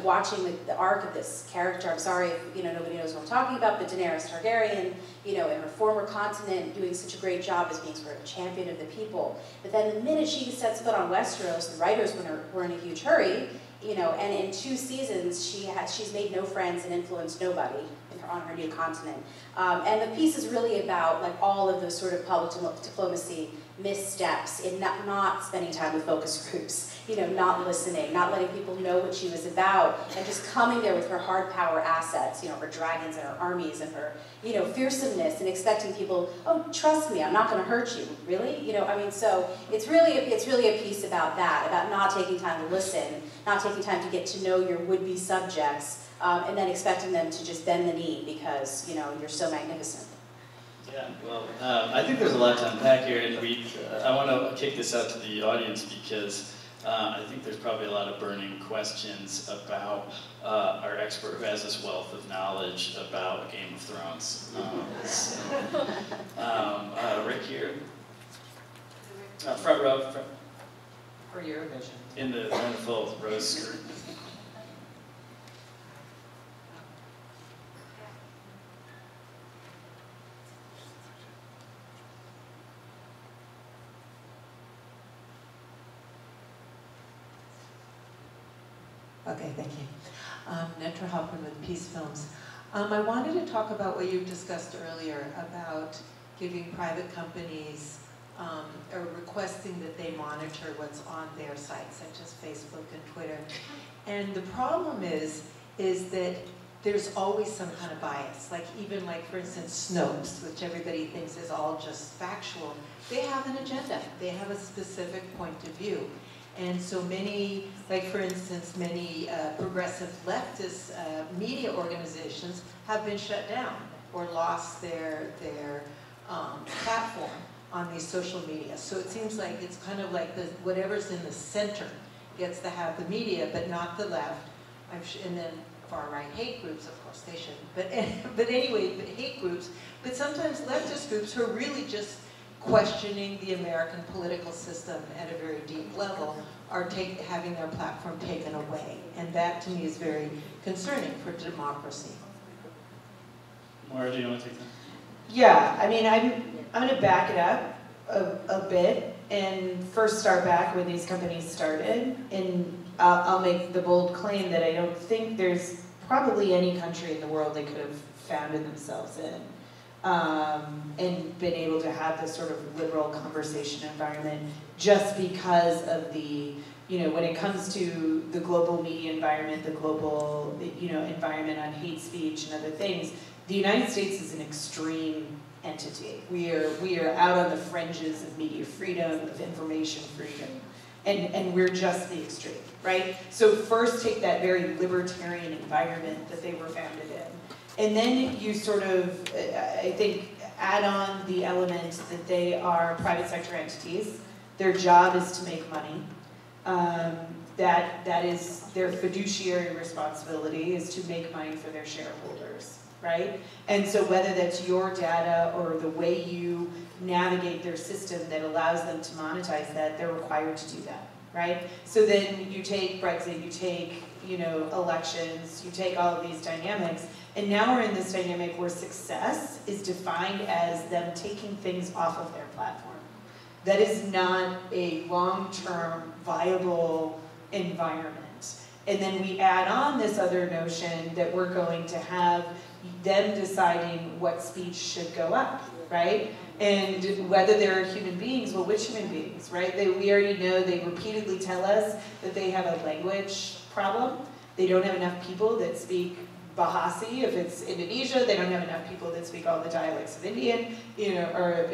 watching the arc of this character, I'm sorry if, you know, nobody knows what I'm talking about, but Daenerys Targaryen, you know, in her former continent, doing such a great job as being sort of a champion of the people. But then the minute she sets foot on Westeros, the writers were in a huge hurry, you know, and in 2 seasons, she's made no friends and influenced nobody on her new continent. And the piece is really about like all of those sort of public diplomacy missteps in not spending time with focus groups, you know, not listening, not letting people know what she was about, and just coming there with her hard power assets, you know, her dragons and her armies and her, you know, fearsomeness, and expecting people, oh, trust me, I'm not going to hurt you, really, you know, I mean, so it's really a piece about that, about not taking time to listen, not taking time to get to know your would-be subjects, and then expecting them to just bend the knee because, you know, you're so magnificent. Yeah, well, I think there's a lot to unpack here, and I want to kick this out to the audience because I think there's probably a lot of burning questions about our expert who has this wealth of knowledge about Game of Thrones. Right here, front row, For your vision. in the wonderful rose skirt. Okay, thank you. Netra Hoffman with Peace Films. I wanted to talk about what you discussed earlier about giving private companies or requesting that they monitor what's on their sites, such as Facebook and Twitter. And the problem is that there's always some kind of bias. Like even like, for instance, Snopes, which everybody thinks is all just factual. They have an agenda. They have a specific point of view. And so many, like for instance, many progressive leftist media organizations have been shut down or lost their platform on these social media. So it seems like it's kind of like whatever's in the center gets to have the media, but not the left. And then far-right hate groups, of course, they shouldn't. But anyway, hate groups. But sometimes leftist groups who are really just questioning the American political system at a very deep level are having their platform taken away. And that, to me, is very concerning for democracy. Maura, do you want to take that? Yeah, I mean, I'm going to back it up a bit and first start back where these companies started. And I'll make the bold claim that I don't think there's probably any country in the world they could have founded themselves in. And been able to have this sort of liberal conversation environment just because of the, you know, when it comes to the global media environment, the global, you know, environment on hate speech and other things, the United States is an extreme entity. We are out on the fringes of media freedom, of information freedom, and we're just the extreme, right? So first take that very libertarian environment that they were founded in. And then you sort of, I think, add on the element that they are private sector entities. Their job is to make money. That is their fiduciary responsibility, is to make money for their shareholders, right? And so whether that's your data or the way you navigate their system that allows them to monetize that, they're required to do that, right? So then you take Brexit, you take you know, elections, you take all of these dynamics, and now we're in this dynamic where success is defined as them taking things off of their platform. That is not a long-term viable environment. And then we add on this other notion that we're going to have them deciding what speech should go up, right? And whether they're human beings, well, which human beings, right? We already know, they repeatedly tell us that they have a language problem. They don't have enough people that speak Bahasa. If it's Indonesia, they don't have enough people that speak all the dialects of Indian, you know, or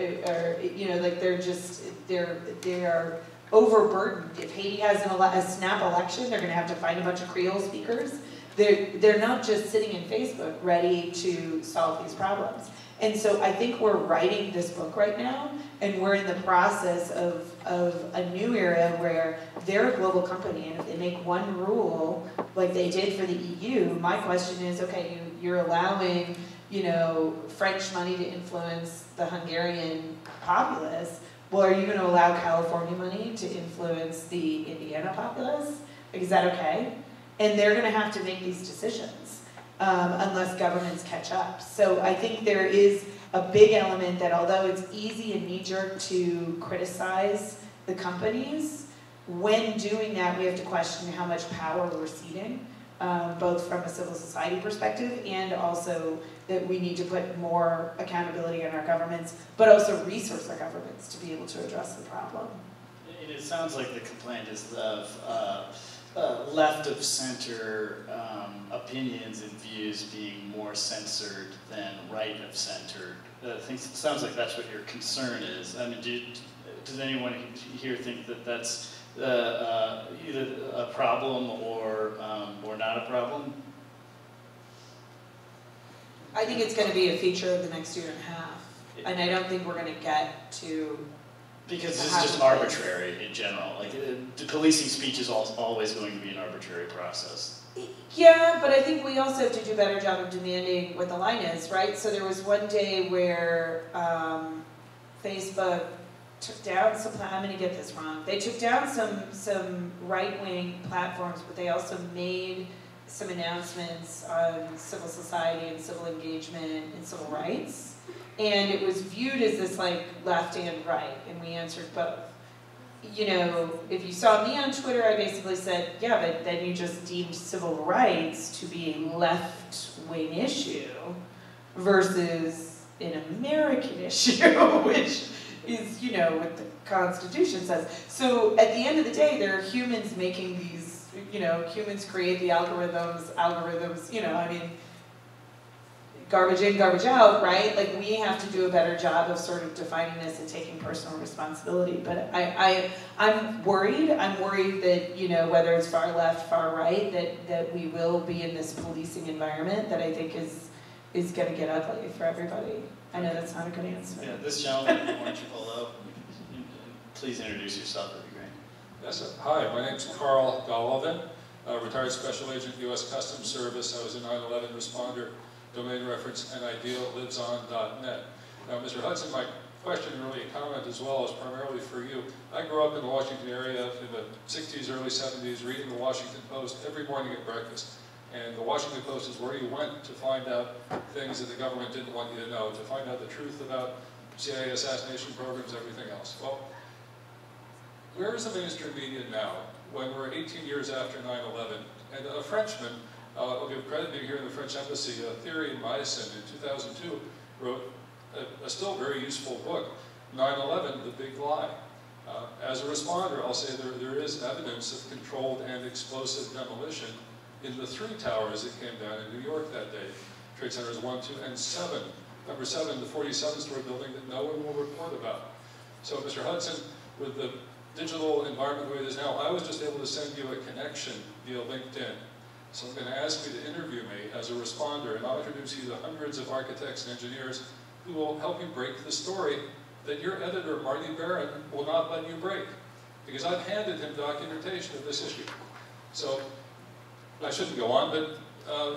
you know, like they are overburdened. If Haiti has a snap election, they're going to have to find a bunch of Creole speakers. They're not just sitting in Facebook ready to solve these problems. And so I think we're writing this book right now, and we're in the process of a new era where they're a global company, and if they make one rule, like they did for the EU, my question is, okay, you're allowing, you know, French money to influence the Hungarian populace. Well, are you going to allow California money to influence the Indiana populace? Like, is that okay? And they're going to have to make these decisions unless governments catch up. So I think there is a big element that, although it's easy and knee-jerk to criticize the companies, when doing that, we have to question how much power we're ceding, both from a civil society perspective and also that we need to put more accountability on our governments, but also resource our governments to be able to address the problem. It sounds like the complaint is of left of center opinions and views being more censored than right of center. It sounds like that's what your concern is. I mean, does anyone here think that that's either a problem or not a problem? I think it's going to be a feature of the next year and a half, and I don't think we're going to get to. Because this is just arbitrary in general. Like, the policing speech is always going to be an arbitrary process. Yeah, but I think we also have to do a better job of demanding what the line is, right? So there was one day where Facebook took down some, I'm going to get this wrong, they took down some right-wing platforms, but they also made some announcements on civil society and civil engagement and civil rights. And it was viewed as this like left and right, and we answered both. You know, if you saw me on Twitter, I basically said, yeah, but then you just deemed civil rights to be a left-wing issue versus an American issue, which is, you know, what the Constitution says. So at the end of the day, there are humans making these, you know, humans create the algorithms, you know, I mean, garbage in, garbage out, right? Like, we have to do a better job of sort of defining this and taking personal responsibility. But I'm worried. I'm worried that, you know, whether it's far left, far right, that we will be in this policing environment that I think is going to get ugly for everybody. I know that's not a good answer. Yeah, this gentleman, why don't you pull up? Please introduce yourself, that'd be great. Yes, sir. Hi, my name's Carl Golovin, retired Special Agent, U.S. Customs Service. I was a 9/11 responder. Domain reference nidealliveson.net. Now, Mr. Hudson, my question and really a comment as well is primarily for you. I grew up in the Washington area in the 60s, early 70s, reading the Washington Post every morning at breakfast. And the Washington Post is where you went to find out things that the government didn't want you to know, to find out the truth about CIA assassination programs, everything else. Well, where is the mainstream media now when we're 18 years after 9/11? And a Frenchman, I'll give credit to here in the French Embassy, Thierry Meissen in 2002 wrote a still very useful book, 9/11, The Big Lie. As a responder, I'll say there is evidence of controlled and explosive demolition in the 3 towers that came down in New York that day. Trade Centers 1, 2, and 7. Number 7, the 47-story building that no one will report about. So, Mr. Hudson, with the digital environment the way it is now, I was just able to send you a connection via LinkedIn. So I'm going to ask you to interview me as a responder, and I'll introduce you to hundreds of architects and engineers who will help you break the story that your editor, Marty Barron, will not let you break. Because I've handed him documentation of this issue. So, I shouldn't go on, but...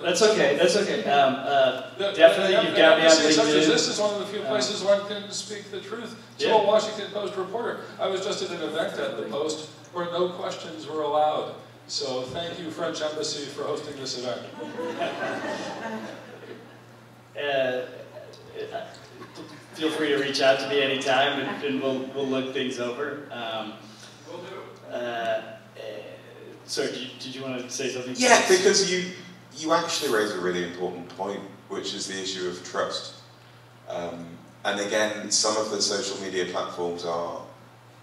that's okay, that's okay. Definitely, you've got me on LinkedIn. Such as this is one of the few places one can speak the truth to a Washington Post reporter. I was just at an event at the Post where no questions were allowed. So thank you, French Embassy, for hosting this event. Feel free to reach out to me anytime, and we'll look things over. Will do. Sorry, did you want to say something? Yeah, because you actually raise a really important point, which is the issue of trust. And again, some of the social media platforms are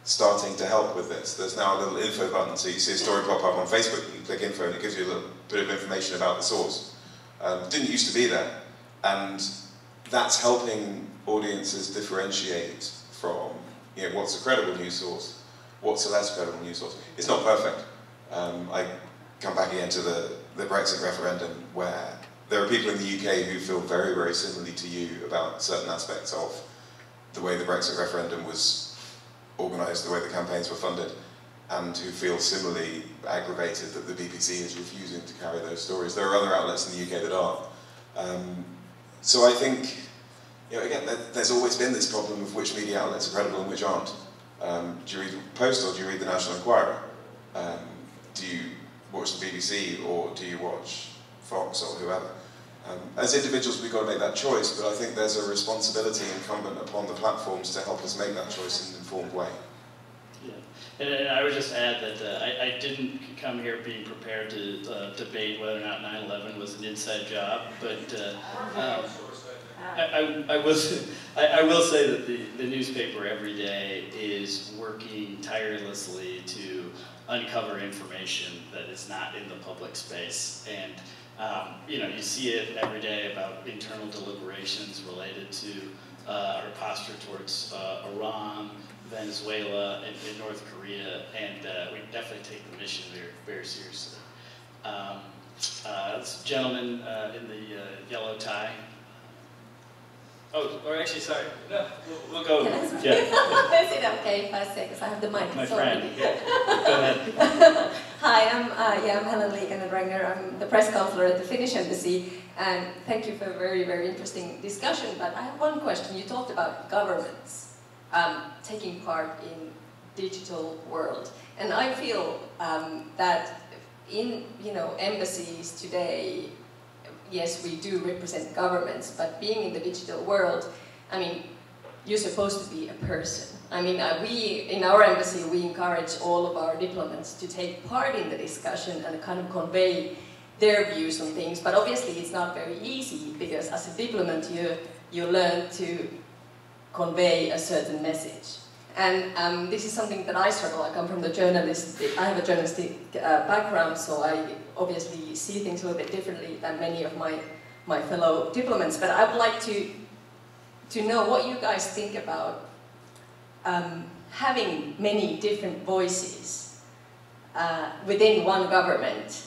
starting to help with this. There's now a little info button, so you see a story pop up on Facebook, you click info and it gives you a little bit of information about the source. Didn't used to be there. And that's helping audiences differentiate from, you know, what's a credible news source, what's a less credible news source. It's not perfect. I come back again to the Brexit referendum, where there are people in the UK who feel very, very similarly to you about certain aspects of the way the Brexit referendum was organised, the way the campaigns were funded, and who feel similarly aggravated that the BBC is refusing to carry those stories. There are other outlets in the UK that are. So I think, you know, again, there's always been this problem of which media outlets are credible and which aren't. Do you read the Post or do you read the National Enquirer? Do you watch the BBC or do you watch Fox or whoever? As individuals, we've got to make that choice, but I think there's a responsibility incumbent upon the platforms to help us make that choice in an informed way. Yeah, and I would just add that I didn't come here being prepared to debate whether or not 9/11 was an inside job, but I will say that the newspaper every day is working tirelessly to uncover information that is not in the public space. And you know, you see it every day about internal deliberations related to our posture towards Iran, Venezuela, and North Korea, and we definitely take the mission very, very seriously. This gentleman in the yellow tie. Oh, or actually, sorry. No, we'll go. Yeah. Is it okay if I say, because I have the mic? My friend. Yeah. Go ahead. Hi, I'm Helen Liikanen-Ragnar. I'm the press counselor at the Finnish Embassy, and thank you for a very, very interesting discussion. But I have one question. You talked about governments taking part in digital world, and I feel that in embassies today. Yes, we do represent governments, but being in the digital world, I mean, you're supposed to be a person. I mean, we, in our embassy, we encourage all of our diplomats to take part in the discussion and kind of convey their views on things, but obviously it's not very easy, because as a diplomat, you learn to convey a certain message. And this is something that I struggle. I come from the I have a journalistic background, so I obviously see things a little bit differently than many of my fellow diplomats. But I would like to know what you guys think about having many different voices within one government.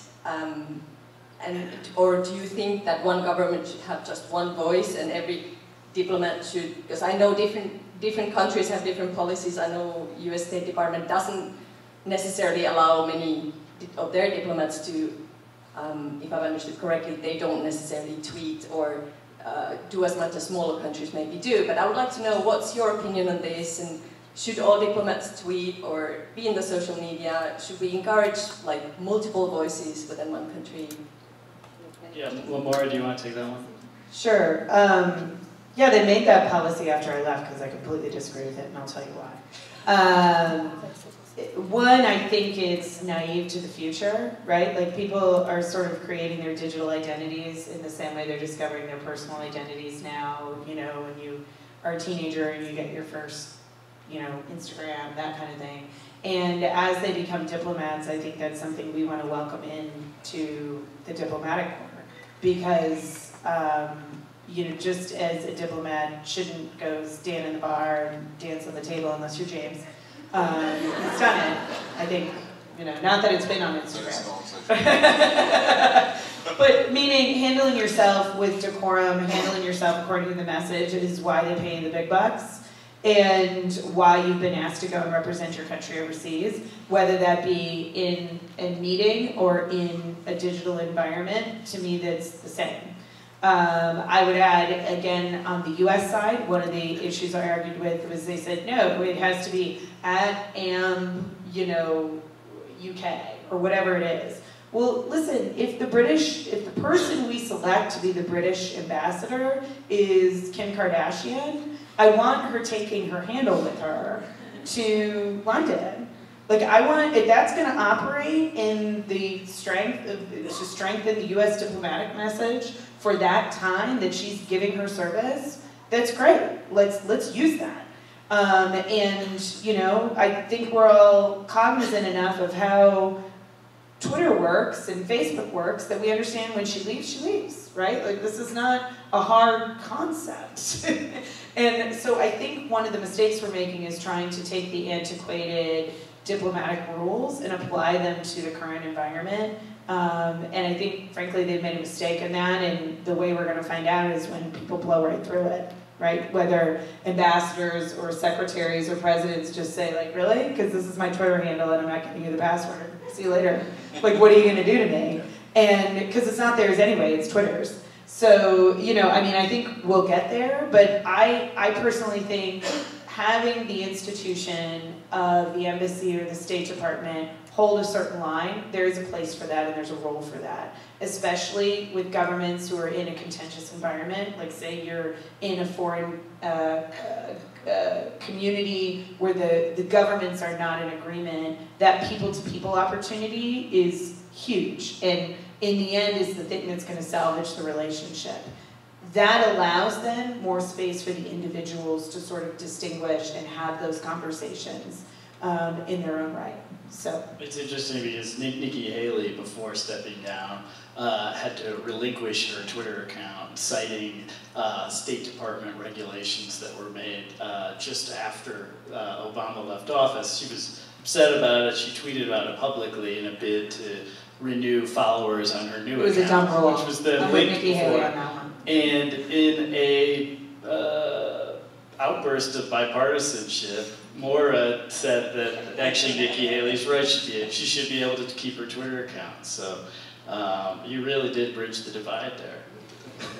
Or do you think that one government should have just one voice and every diplomat should, because I know different countries have different policies. I know US State Department doesn't necessarily allow many of their diplomats to, if I've understood correctly, they don't necessarily tweet or do as much as smaller countries maybe do. But I would like to know what's your opinion on this, and should all diplomats tweet or be in the social media? Should we encourage like multiple voices within one country? Yeah, Maura, do you want to take that one? Sure. Yeah, they made that policy after I left because I completely disagree with it, and I'll tell you why. One, I think it's naive to the future, right? Like, people are sort of creating their digital identities in the same way they're discovering their personal identities now. You know, when you are a teenager and you get your first, Instagram, that kind of thing. And as they become diplomats, I think that's something we want to welcome into the diplomatic corps, because just as a diplomat shouldn't go stand in the bar and dance on the table unless you're James. He's done it, I think, not that it's been on Instagram. But meaning handling yourself with decorum, handling yourself according to the message is why they pay you the big bucks, and why you've been asked to go and represent your country overseas, whether that be in a meeting or in a digital environment. To me, that's the same. I would add, again, on the US side, one of the issues I argued with was they said, no, it has to be at UK, or whatever it is. Well, listen, if the person we select to be the British ambassador is Kim Kardashian, I want her taking her handle with her to London. Like, if that's going to operate in the strength of, to strengthen the US diplomatic message for that time that she's giving her service, that's great. Let's use that. And, you know, I think we're all cognizant enough of how Twitter works and Facebook works that we understand when she leaves, right? Like, this is not a hard concept. And so I think one of the mistakes we're making is trying to take the antiquated diplomatic rules and apply them to the current environment. And I think, frankly, they've made a mistake in that, and the way we're going to find out is when people blow right through it, right? Whether ambassadors or secretaries or presidents just say, like, really? Because this is my Twitter handle and I'm not giving you the password. See you later. Like, what are you going to do to me? And because it's not theirs anyway, it's Twitter's. So, you know, I mean, I think we'll get there, but I personally think having the institution of the embassy or the State Department hold a certain line, there is a place for that and there's a role for that, especially with governments who are in a contentious environment. Like, say you're in a foreign community where the governments are not in agreement, that people-to-people opportunity is huge, and in the end is the thing that's going to salvage the relationship. That allows then more space for the individuals to sort of distinguish and have those conversations in their own right. So it's interesting because Nikki Haley, before stepping down, had to relinquish her Twitter account, citing State Department regulations that were made just after Obama left office. She was upset about it. She tweeted about it publicly in a bid to renew followers on her new account, which was then linked before. And in a outburst of bipartisanship, Maura said that actually Nikki Haley's right, she should be able to keep her Twitter account. So you really did bridge the divide there.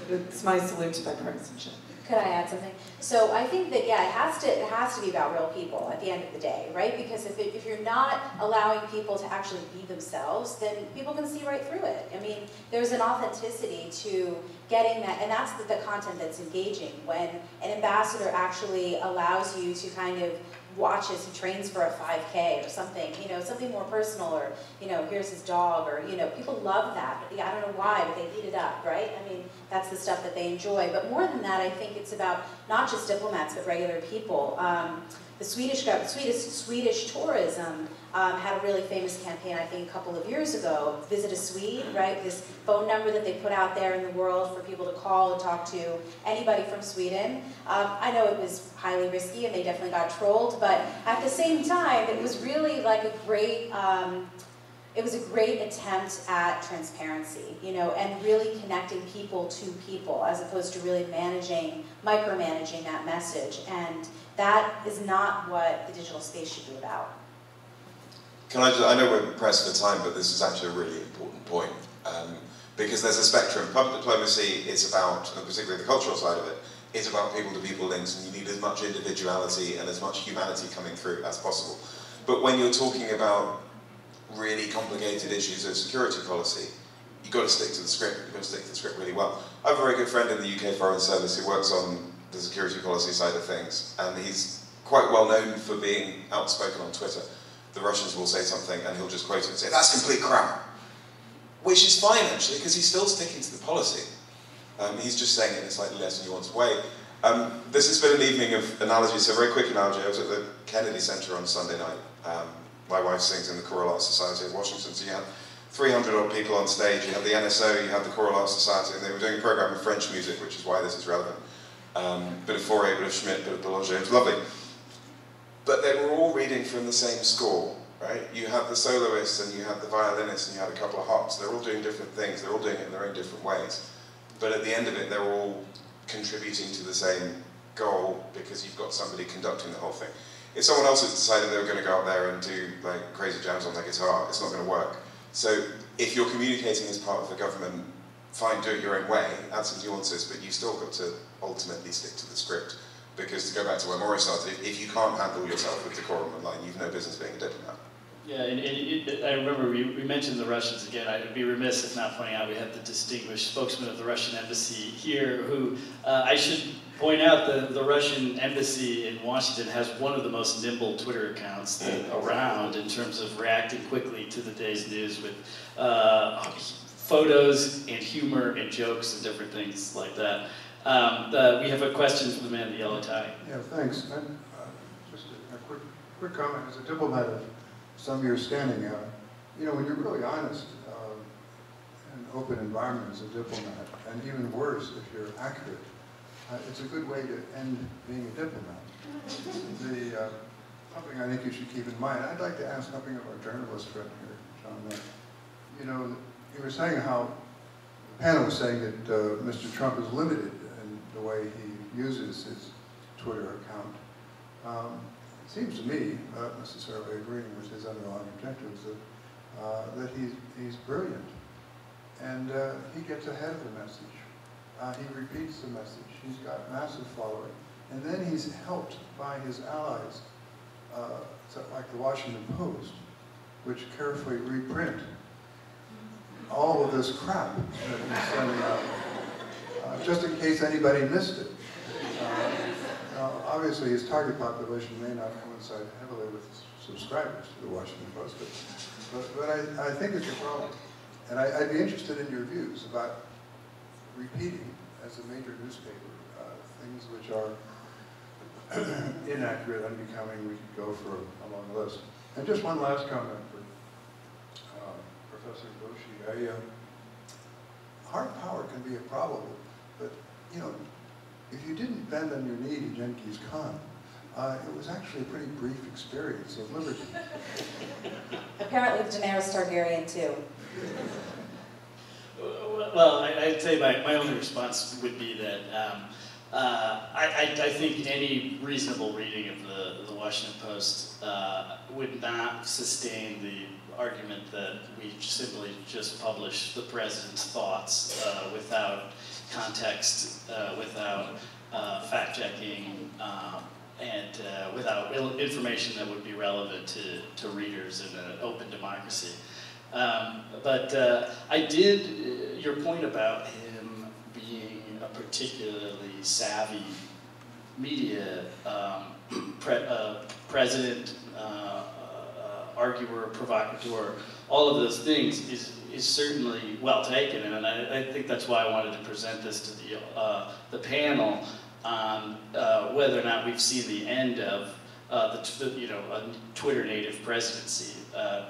It's my salute to bipartisanship. Could I add something? So I think that, yeah, it has to be about real people at the end of the day, right? Because if you're not allowing people to actually be themselves, then people can see right through it. I mean, there's an authenticity to getting that, and that's the content that's engaging. When an ambassador actually allows you to kind of watch as he trains for a 5K or something, you know, something more personal, or, you know, here's his dog, or, you know, people love that. But I don't know why, but they eat it up, right? I mean, that's the stuff that they enjoy. But more than that, I think it's about not just diplomats, but regular people. The Swedish tourism had a really famous campaign, I think, a couple of years ago, Visit a Swede, right? This phone number that they put out there in the world for people to call and talk to anybody from Sweden. I know it was highly risky and they definitely got trolled, but at the same time, it was really like a great, it was a great attempt at transparency, you know, and really connecting people to people, as opposed to really micromanaging that message. And that is not what the digital space should be about. I know we're pressed for time, but this is actually a really important point. Because there's a spectrum. Public diplomacy is about, and particularly the cultural side of it, is about people-to-people links, and you need as much individuality and as much humanity coming through as possible. But when you're talking about really complicated issues of security policy, you've got to stick to the script. You've got to stick to the script really well. I have a very good friend in the UK Foreign Service who works on the security policy side of things, and he's quite well known for being outspoken on Twitter. The Russians will say something and he'll just quote it and say, "That's complete crap." Which is fine, actually, because he's still sticking to the policy. He's just saying it in a slightly less nuanced way. This has been an evening of analogies, so a very quick analogy. I was at the Kennedy Center on Sunday night. My wife sings in the Choral Arts Society of Washington, so you had 300 odd people on stage. You had the NSO, you had the Choral Arts Society, and they were doing a program of French music, which is why this is relevant. Bit of Fauré, bit of Schmidt, bit of Boulanger, it was lovely. But they were all reading from the same score, right? You had the soloists and you had the violinists and you had a couple of harps. They're all doing different things. They're all doing it in their own different ways. But at the end of it, they're all contributing to the same goal because you've got somebody conducting the whole thing. If someone else has decided they were going to go out there and do like crazy jams on their guitar, it's not going to work. So if you're communicating as part of the government, fine, do it your own way, add some nuances, but you've still got to ultimately stick to the script. Because to go back to where Maura started, if you can't handle yourself with decorum online, you've no business being a diplomat. Yeah, and I remember we mentioned the Russians again. I'd be remiss if not pointing out we have the distinguished spokesman of the Russian embassy here, who I should point out the Russian embassy in Washington has one of the most nimble Twitter accounts around in terms of reacting quickly to the day's news with photos and humor and jokes and different things like that. We have a question from the man in the yellow tie. Yeah, thanks. Just a quick comment. As a diplomat of some years standing, you know, when you're really honest in an open environment as a diplomat, and even worse, if you're accurate, it's a good way to end being a diplomat. Something I think you should keep in mind. I'd like to ask something of our journalist friend here, John. You know, you were saying how, the panel was saying that Mr. Trump is limited in the way he uses his Twitter account. It seems to me, not necessarily agreeing with his underlying objectives, that he's brilliant. And he gets ahead of the message. He repeats the message. He's got massive following. And then he's helped by his allies, like the Washington Post, which carefully reprint all of this crap that he's sending out, just in case anybody missed it. Now, obviously, his target population may not coincide heavily with subscribers to the Washington Post, but I think it's a problem. And I'd be interested in your views about repeating, as a major newspaper, things which are inaccurate, unbecoming. We could go for a long list. And just one last comment for Professor Doshi. Hard power can be a problem, but you know, if you didn't bend on your knee to Genghis Khan, it was actually a pretty brief experience of liberty. Apparently Daenerys Targaryen too. Well, I'd say my only response would be that I think any reasonable reading of the Washington Post would not sustain the argument that we simply just publish the president's thoughts without context, without fact-checking, and without information that would be relevant to readers in an open democracy. But I did, your point about him being a particularly savvy media president, arguer, provocateur, all of those things is certainly well taken, and I think that's why I wanted to present this to the panel on whether or not we've seen the end of a Twitter native presidency,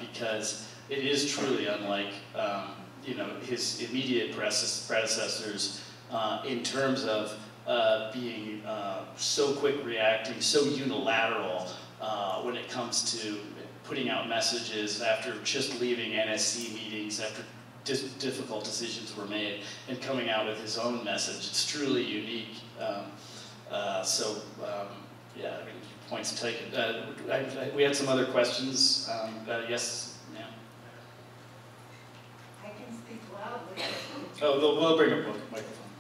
because it is truly unlike his immediate predecessors in terms of being so quick reacting, so unilateral when it comes to putting out messages after just leaving NSC meetings, after difficult decisions were made, and coming out with his own message. It's truly unique. Yeah, I mean, points taken. We had some other questions. Yes, ma'am. I can speak loudly. Oh, we'll bring a microphone.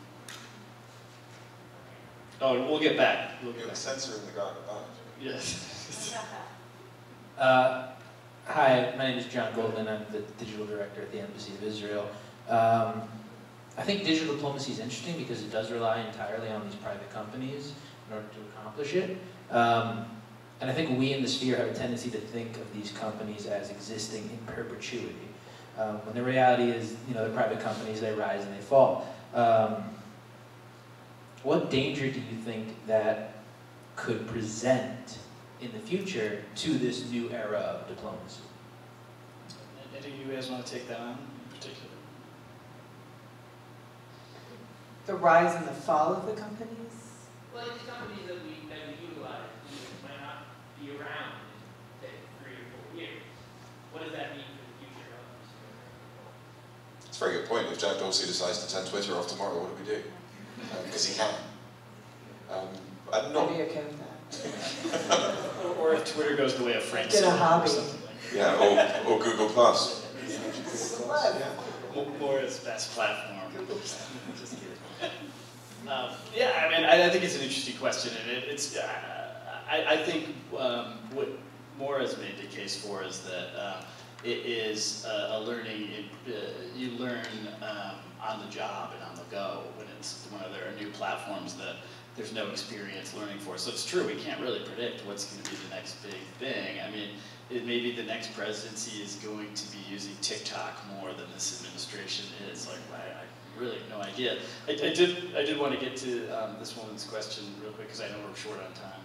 Oh, we'll get back. You have a sensor in the garden. Yes. Hi, my name is John Goldman. I'm the digital director at the Embassy of Israel. I think digital diplomacy is interesting because it does rely entirely on these private companies in order to accomplish it. And I think we in the sphere have a tendency to think of these companies as existing in perpetuity. When the reality is, the private companies, they rise and they fall. What danger do you think that could present in the future to this new era of diplomacy? Any of you guys want to take that on in particular? The rise and the fall of the companies? Well, these companies that we utilize might not be around in, say, 3 or 4 years. What does that mean for the future of this? It's a very good point. If Jack Dorsey decides to turn Twitter off tomorrow, what do we do? Because he can. I'm not. I'd be okay with that. or if Twitter goes the way of Frank. Get a hobby. Yeah, or Google Plus. Yeah. More its best platform. Just kidding. Yeah, I mean, I think it's an interesting question, and it's. I think more has made the case for is that it is a learning, you learn on the job and on the go when there are new platforms that there's no experience learning for. So it's true, we can't really predict what's going to be the next big thing. I mean, maybe the next presidency is going to be using TikTok more than this administration is. Like, I really have no idea. I did want to get to this woman's question real quick because I know we're short on time.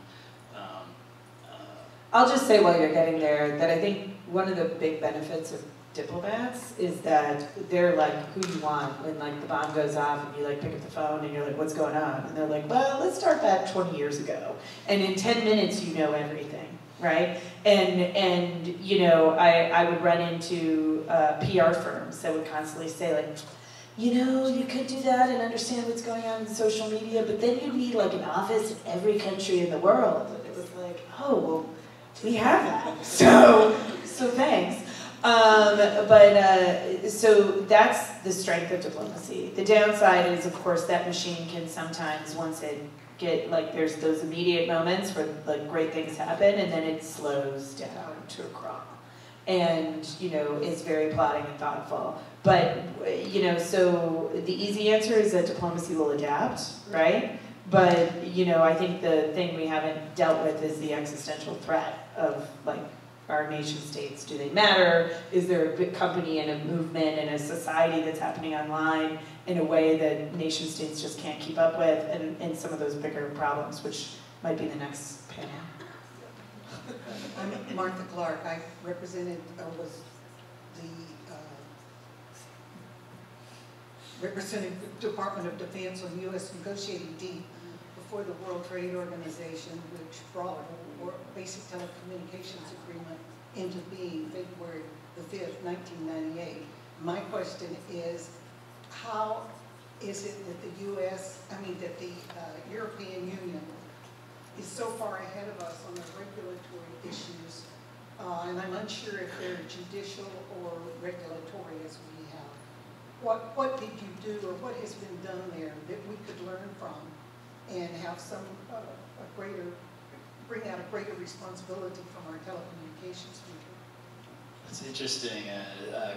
I'll just say while you're getting there that I think one of the big benefits of diplomats is that they're like who you want when like the bomb goes off and you like pick up the phone and you're like, what's going on? And they're like, well, let's start back 20 years ago. And in 10 minutes you know everything, right? And you know, I would run into PR firms that would constantly say like, you know, you could do that and understand what's going on in social media, but then you need like an office in every country in the world. And it was like, oh, well, we have that. So thanks. So that's the strength of diplomacy. The downside is, of course, that machine can sometimes, once it get, like, there's those immediate moments where, like, great things happen, and then it slows down to a crawl. And, you know, is very plotting and thoughtful. But, you know, so the easy answer is that diplomacy will adapt, right? But, you know, I think the thing we haven't dealt with is the existential threat of, like, our nation states. Do they matter? Is there a big company and a movement and a society that's happening online in a way that nation states just can't keep up with, and some of those bigger problems, which might be the next panel. I'm Martha Clark. I represented, was the representing the Department of Defense on U.S. negotiating team before the World Trade Organization, which brought a basic telecommunications agreement into being February the 5th, 1998. My question is, how is it that the U.S., that the European Union is so far ahead of us on the regulatory issues, and I'm unsure if they're judicial or regulatory as we have. What did you do, or what has been done there that we could learn from and have some bring out a greater responsibility from our telecommunications people? It's interesting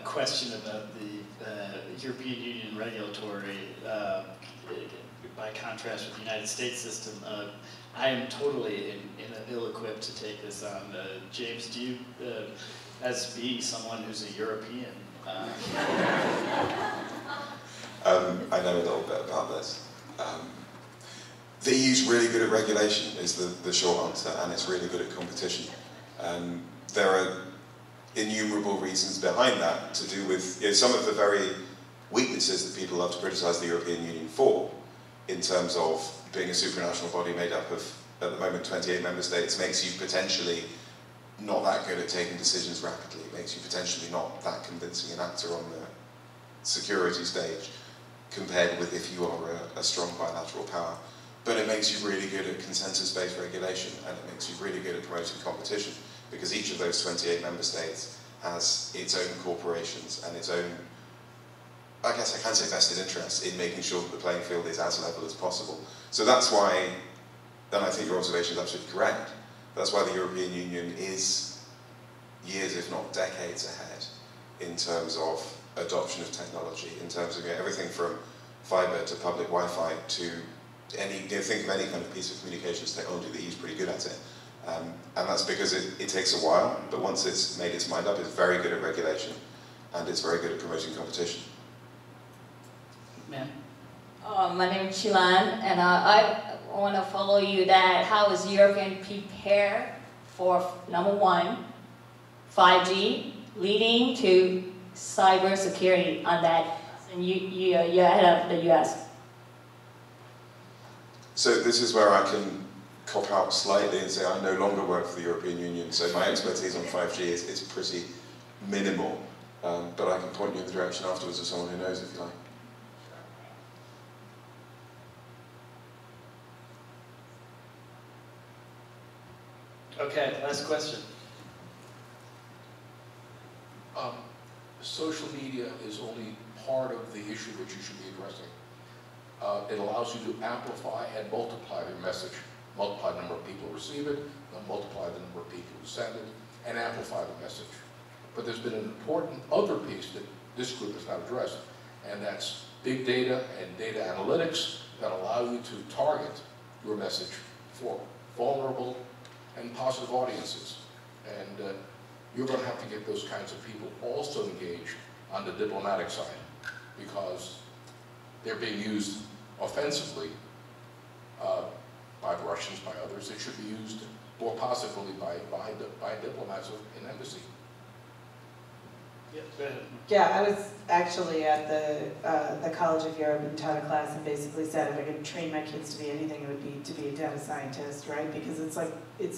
question about the European Union regulatory by contrast with the United States system. I am totally ill-equipped to take this on. James, do you, as being someone who's a European, I know a little bit about this. The EU's really good at regulation is the short answer, and it's really good at competition. There are innumerable reasons behind that to do with some of the very weaknesses that people love to criticize the European Union for, in terms of being a supranational body made up of, at the moment, 28 member states, makes you potentially not that good at taking decisions rapidly. It makes you potentially not that convincing an actor on the security stage, compared with if you are a strong bilateral power. But it makes you really good at consensus-based regulation, and it makes you really good at promoting competition, because each of those 28 member states has its own corporations and its own, I guess I can say, vested interest in making sure that the playing field is as level as possible. So that's why, and I think your observation is absolutely correct, that's why the European Union is years, if not decades ahead in terms of adoption of technology, in terms of everything from fiber to public Wi-Fi to think of any kind of piece of communications technology, the EU's pretty good at it. And that's because it takes a while, but once it's made its mind up, it's very good at regulation, and it's very good at promoting competition. Ma'am? My name is Chilan, and I want to follow you that how is European prepared for, number one, 5G, leading to cybersecurity on that, and you're ahead of the US. So this is where I can cop out slightly and say I no longer work for the European Union, so my expertise on 5G is pretty minimal, but I can point you in the direction afterwards of someone who knows, if you like. Okay, last question. Social media is only part of the issue that you should be addressing. It allows you to amplify and multiply your message, multiply the number of people who receive it, multiply the number of people who send it. and amplify the message. But there's been an important other piece that this group has not addressed, and that's big data and data analytics that allow you to target your message for vulnerable and positive audiences. And you're going to have to get those kinds of people also engaged on the diplomatic side, because they're being used offensively by the Russians, by others. It should be used more positively by diplomats in embassy. Yeah, go ahead. Yeah, I was actually at the College of Europe and taught a class and basically said if I could train my kids to be anything, it would be to be a data scientist, right? Because it's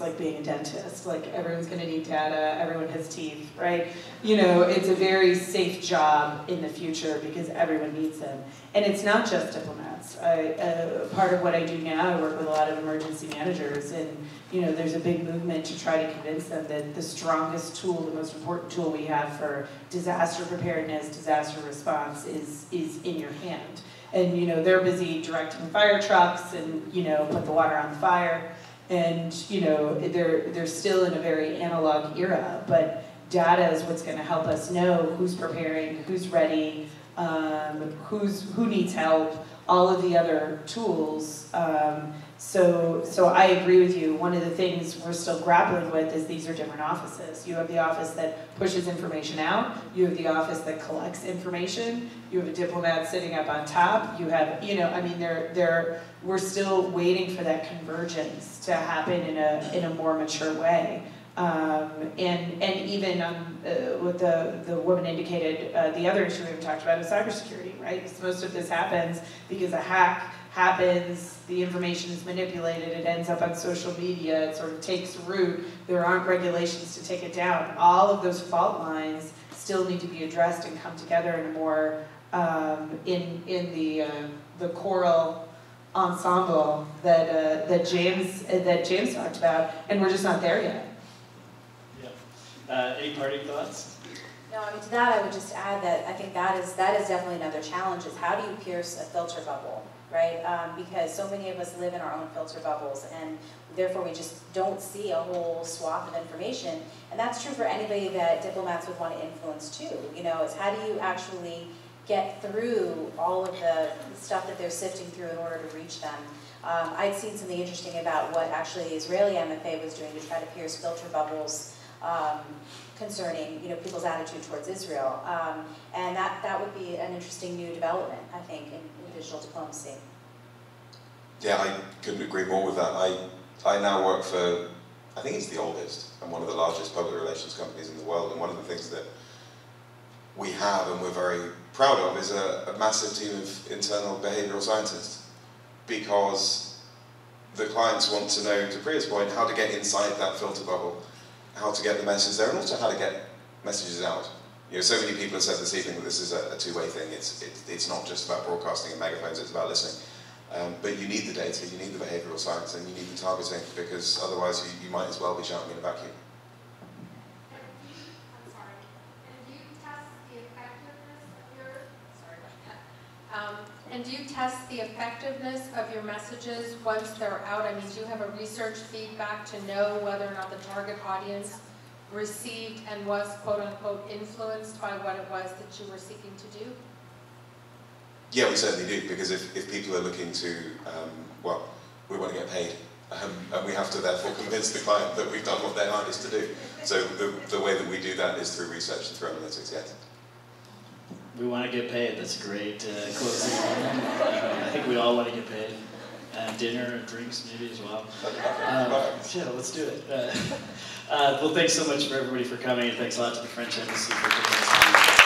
like being a dentist. Like everyone's going to need data, everyone has teeth, right? You know, it's a very safe job in the future because everyone needs them. And it's not just diplomats. Part of what I do now, I work with a lot of emergency managers, and you know, there's a big movement to try to convince them that the strongest tool, the most important tool we have for disaster preparedness, disaster response is in your hand. And you know, they're busy directing fire trucks and you know, put the water on the fire. And you know, they're still in a very analog era, but data is what's going to help us know who's preparing, who's ready, who needs help, all of the other tools. So I agree with you. One of the things we're still grappling with is these are different offices. You have the office that pushes information out. You have the office that collects information. You have a diplomat sitting up on top. You have, you know, I mean, we're still waiting for that convergence to happen in a more mature way. And even what the woman indicated, the other issue we haven't talked about is cybersecurity, right? Because most of this happens because a hack happens, the information is manipulated, it ends up on social media, it sort of takes root, there aren't regulations to take it down. All of those fault lines still need to be addressed and come together in a more, in the choral ensemble that James talked about, and we're just not there yet. Yeah. Any parting thoughts? No, I mean, to that I would just add that I think that is definitely another challenge, is how do you pierce a filter bubble, right? Because so many of us live in our own filter bubbles, and therefore we just don't see a whole swath of information. And that's true for anybody that diplomats would want to influence too. You know, it's how do you actually get through all of the stuff that they're sifting through in order to reach them. I'd seen something interesting about what actually the Israeli MFA was doing to try to pierce filter bubbles concerning, you know, people's attitude towards Israel, and that would be an interesting new development, I think, in digital diplomacy. Yeah, I couldn't agree more with that. I now work for, I think it's the oldest and one of the largest public relations companies in the world, and one of the things that we have and we're very proud of is a massive team of internal behavioral scientists, because the clients want to know, to Priya's point, how to get inside that filter bubble, how to get the message there, and also how to get messages out. You know, so many people have said this evening that this is a two-way thing. It's not just about broadcasting and megaphones, it's about listening. But you need the data, you need the behavioural science, and you need the targeting, because otherwise you might as well be shouting in a vacuum. And do you test the effectiveness of your messages once they're out? I mean, do you have a research feedback to know whether or not the target audience received and was, quote unquote, influenced by what it was that you were seeking to do? Yeah, we certainly do, because if people are looking to, well, we want to get paid, and we have to therefore convince the client that we've done what they're hired us to do. So the way that we do that is through research and through analytics, yes. We want to get paid. That's a great closing. I think we all want to get paid. Dinner and drinks maybe as well. Yeah, let's do it. Well, thanks so much for everybody for coming, and thanks a lot to the French Embassy for doing this.